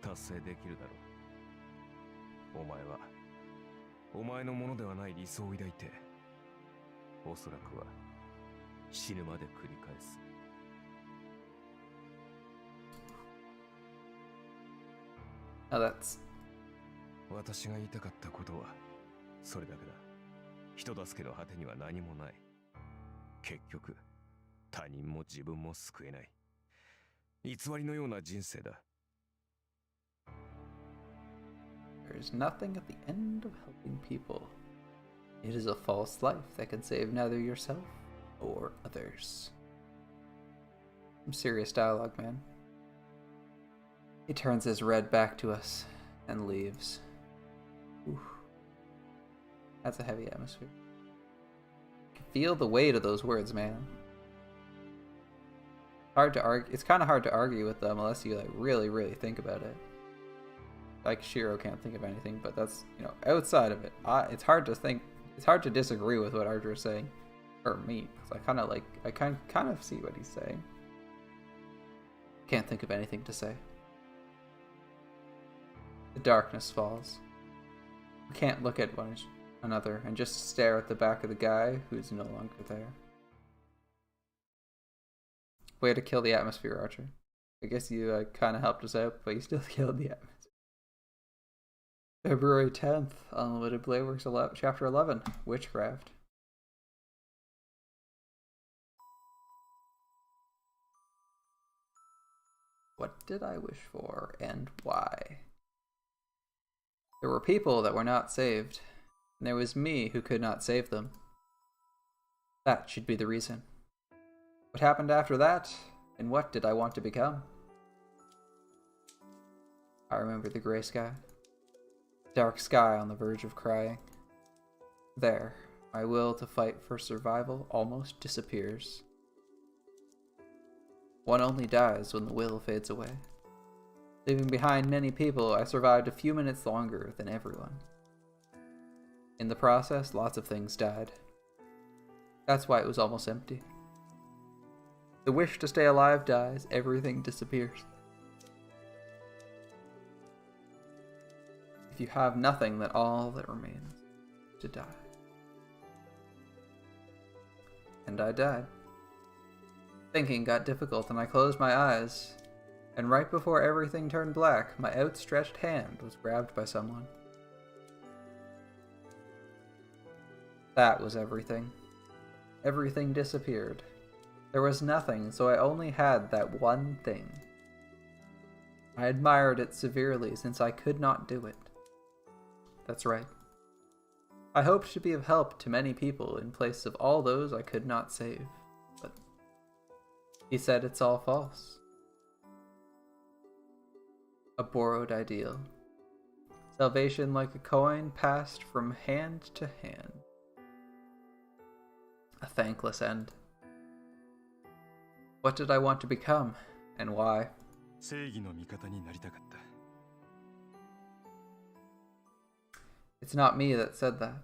達成できるだろう。お前は、お前のものではない理想を抱いて、おそらくは死ぬまで繰り返す。Now that's 私が言いたかったことはそれだけだ。人助けの果てには何もない。結局他人も自分も救えない偽りのような人生だ。 there's nothing at the end of helping people. It is a false life that can save neither yourself or others. Some serious dialogue, man. He turns his red back to us and leaves. Oof. That's a heavy atmosphere. You can feel the weight of those words, man. Hard to argue. It's kind of hard to argue with them unless you like really think about it. Like Shiro can't think of anything, but that's, you know, outside of it, it's hard to think. It's hard to disagree with what Archer is saying, or me, because I kind of see what he's saying. Can't think of anything to say. The darkness falls. We can't look at one another and just stare at the back of the guy who's no longer there. Way to kill the atmosphere, Archer. I guess you kind of helped us out, but you still killed the atmosphere. February 10th, Unlimited Blade Works 11, Chapter 11, Witchcraft. What did I wish for, and why? There were people that were not saved, and there was me who could not save them. That should be the reason. What happened after that, and what did I want to become? I remember the gray sky. Dark sky on the verge of crying. There, my will to fight for survival almost disappears. One only dies when the will fades away. Leaving behind many people, I survived a few minutes longer than everyone. In the process, lots of things died. That's why it was almost empty. The wish to stay alive dies, everything disappears. If you have nothing, then all that remains is to die. And I died. Thinking got difficult and I closed my eyes. And right before everything turned black, my outstretched hand was grabbed by someone. That was everything. Everything disappeared. There was nothing, so I only had that one thing. I admired it severely since I could not do it. That's right. I hoped to be of help to many people in place of all those I could not save, but he said it's all false. A borrowed ideal. Salvation like a coin passed from hand to hand. A thankless end. What did I want to become, and why? 正義の味方になりたかった。 It's not me that said that.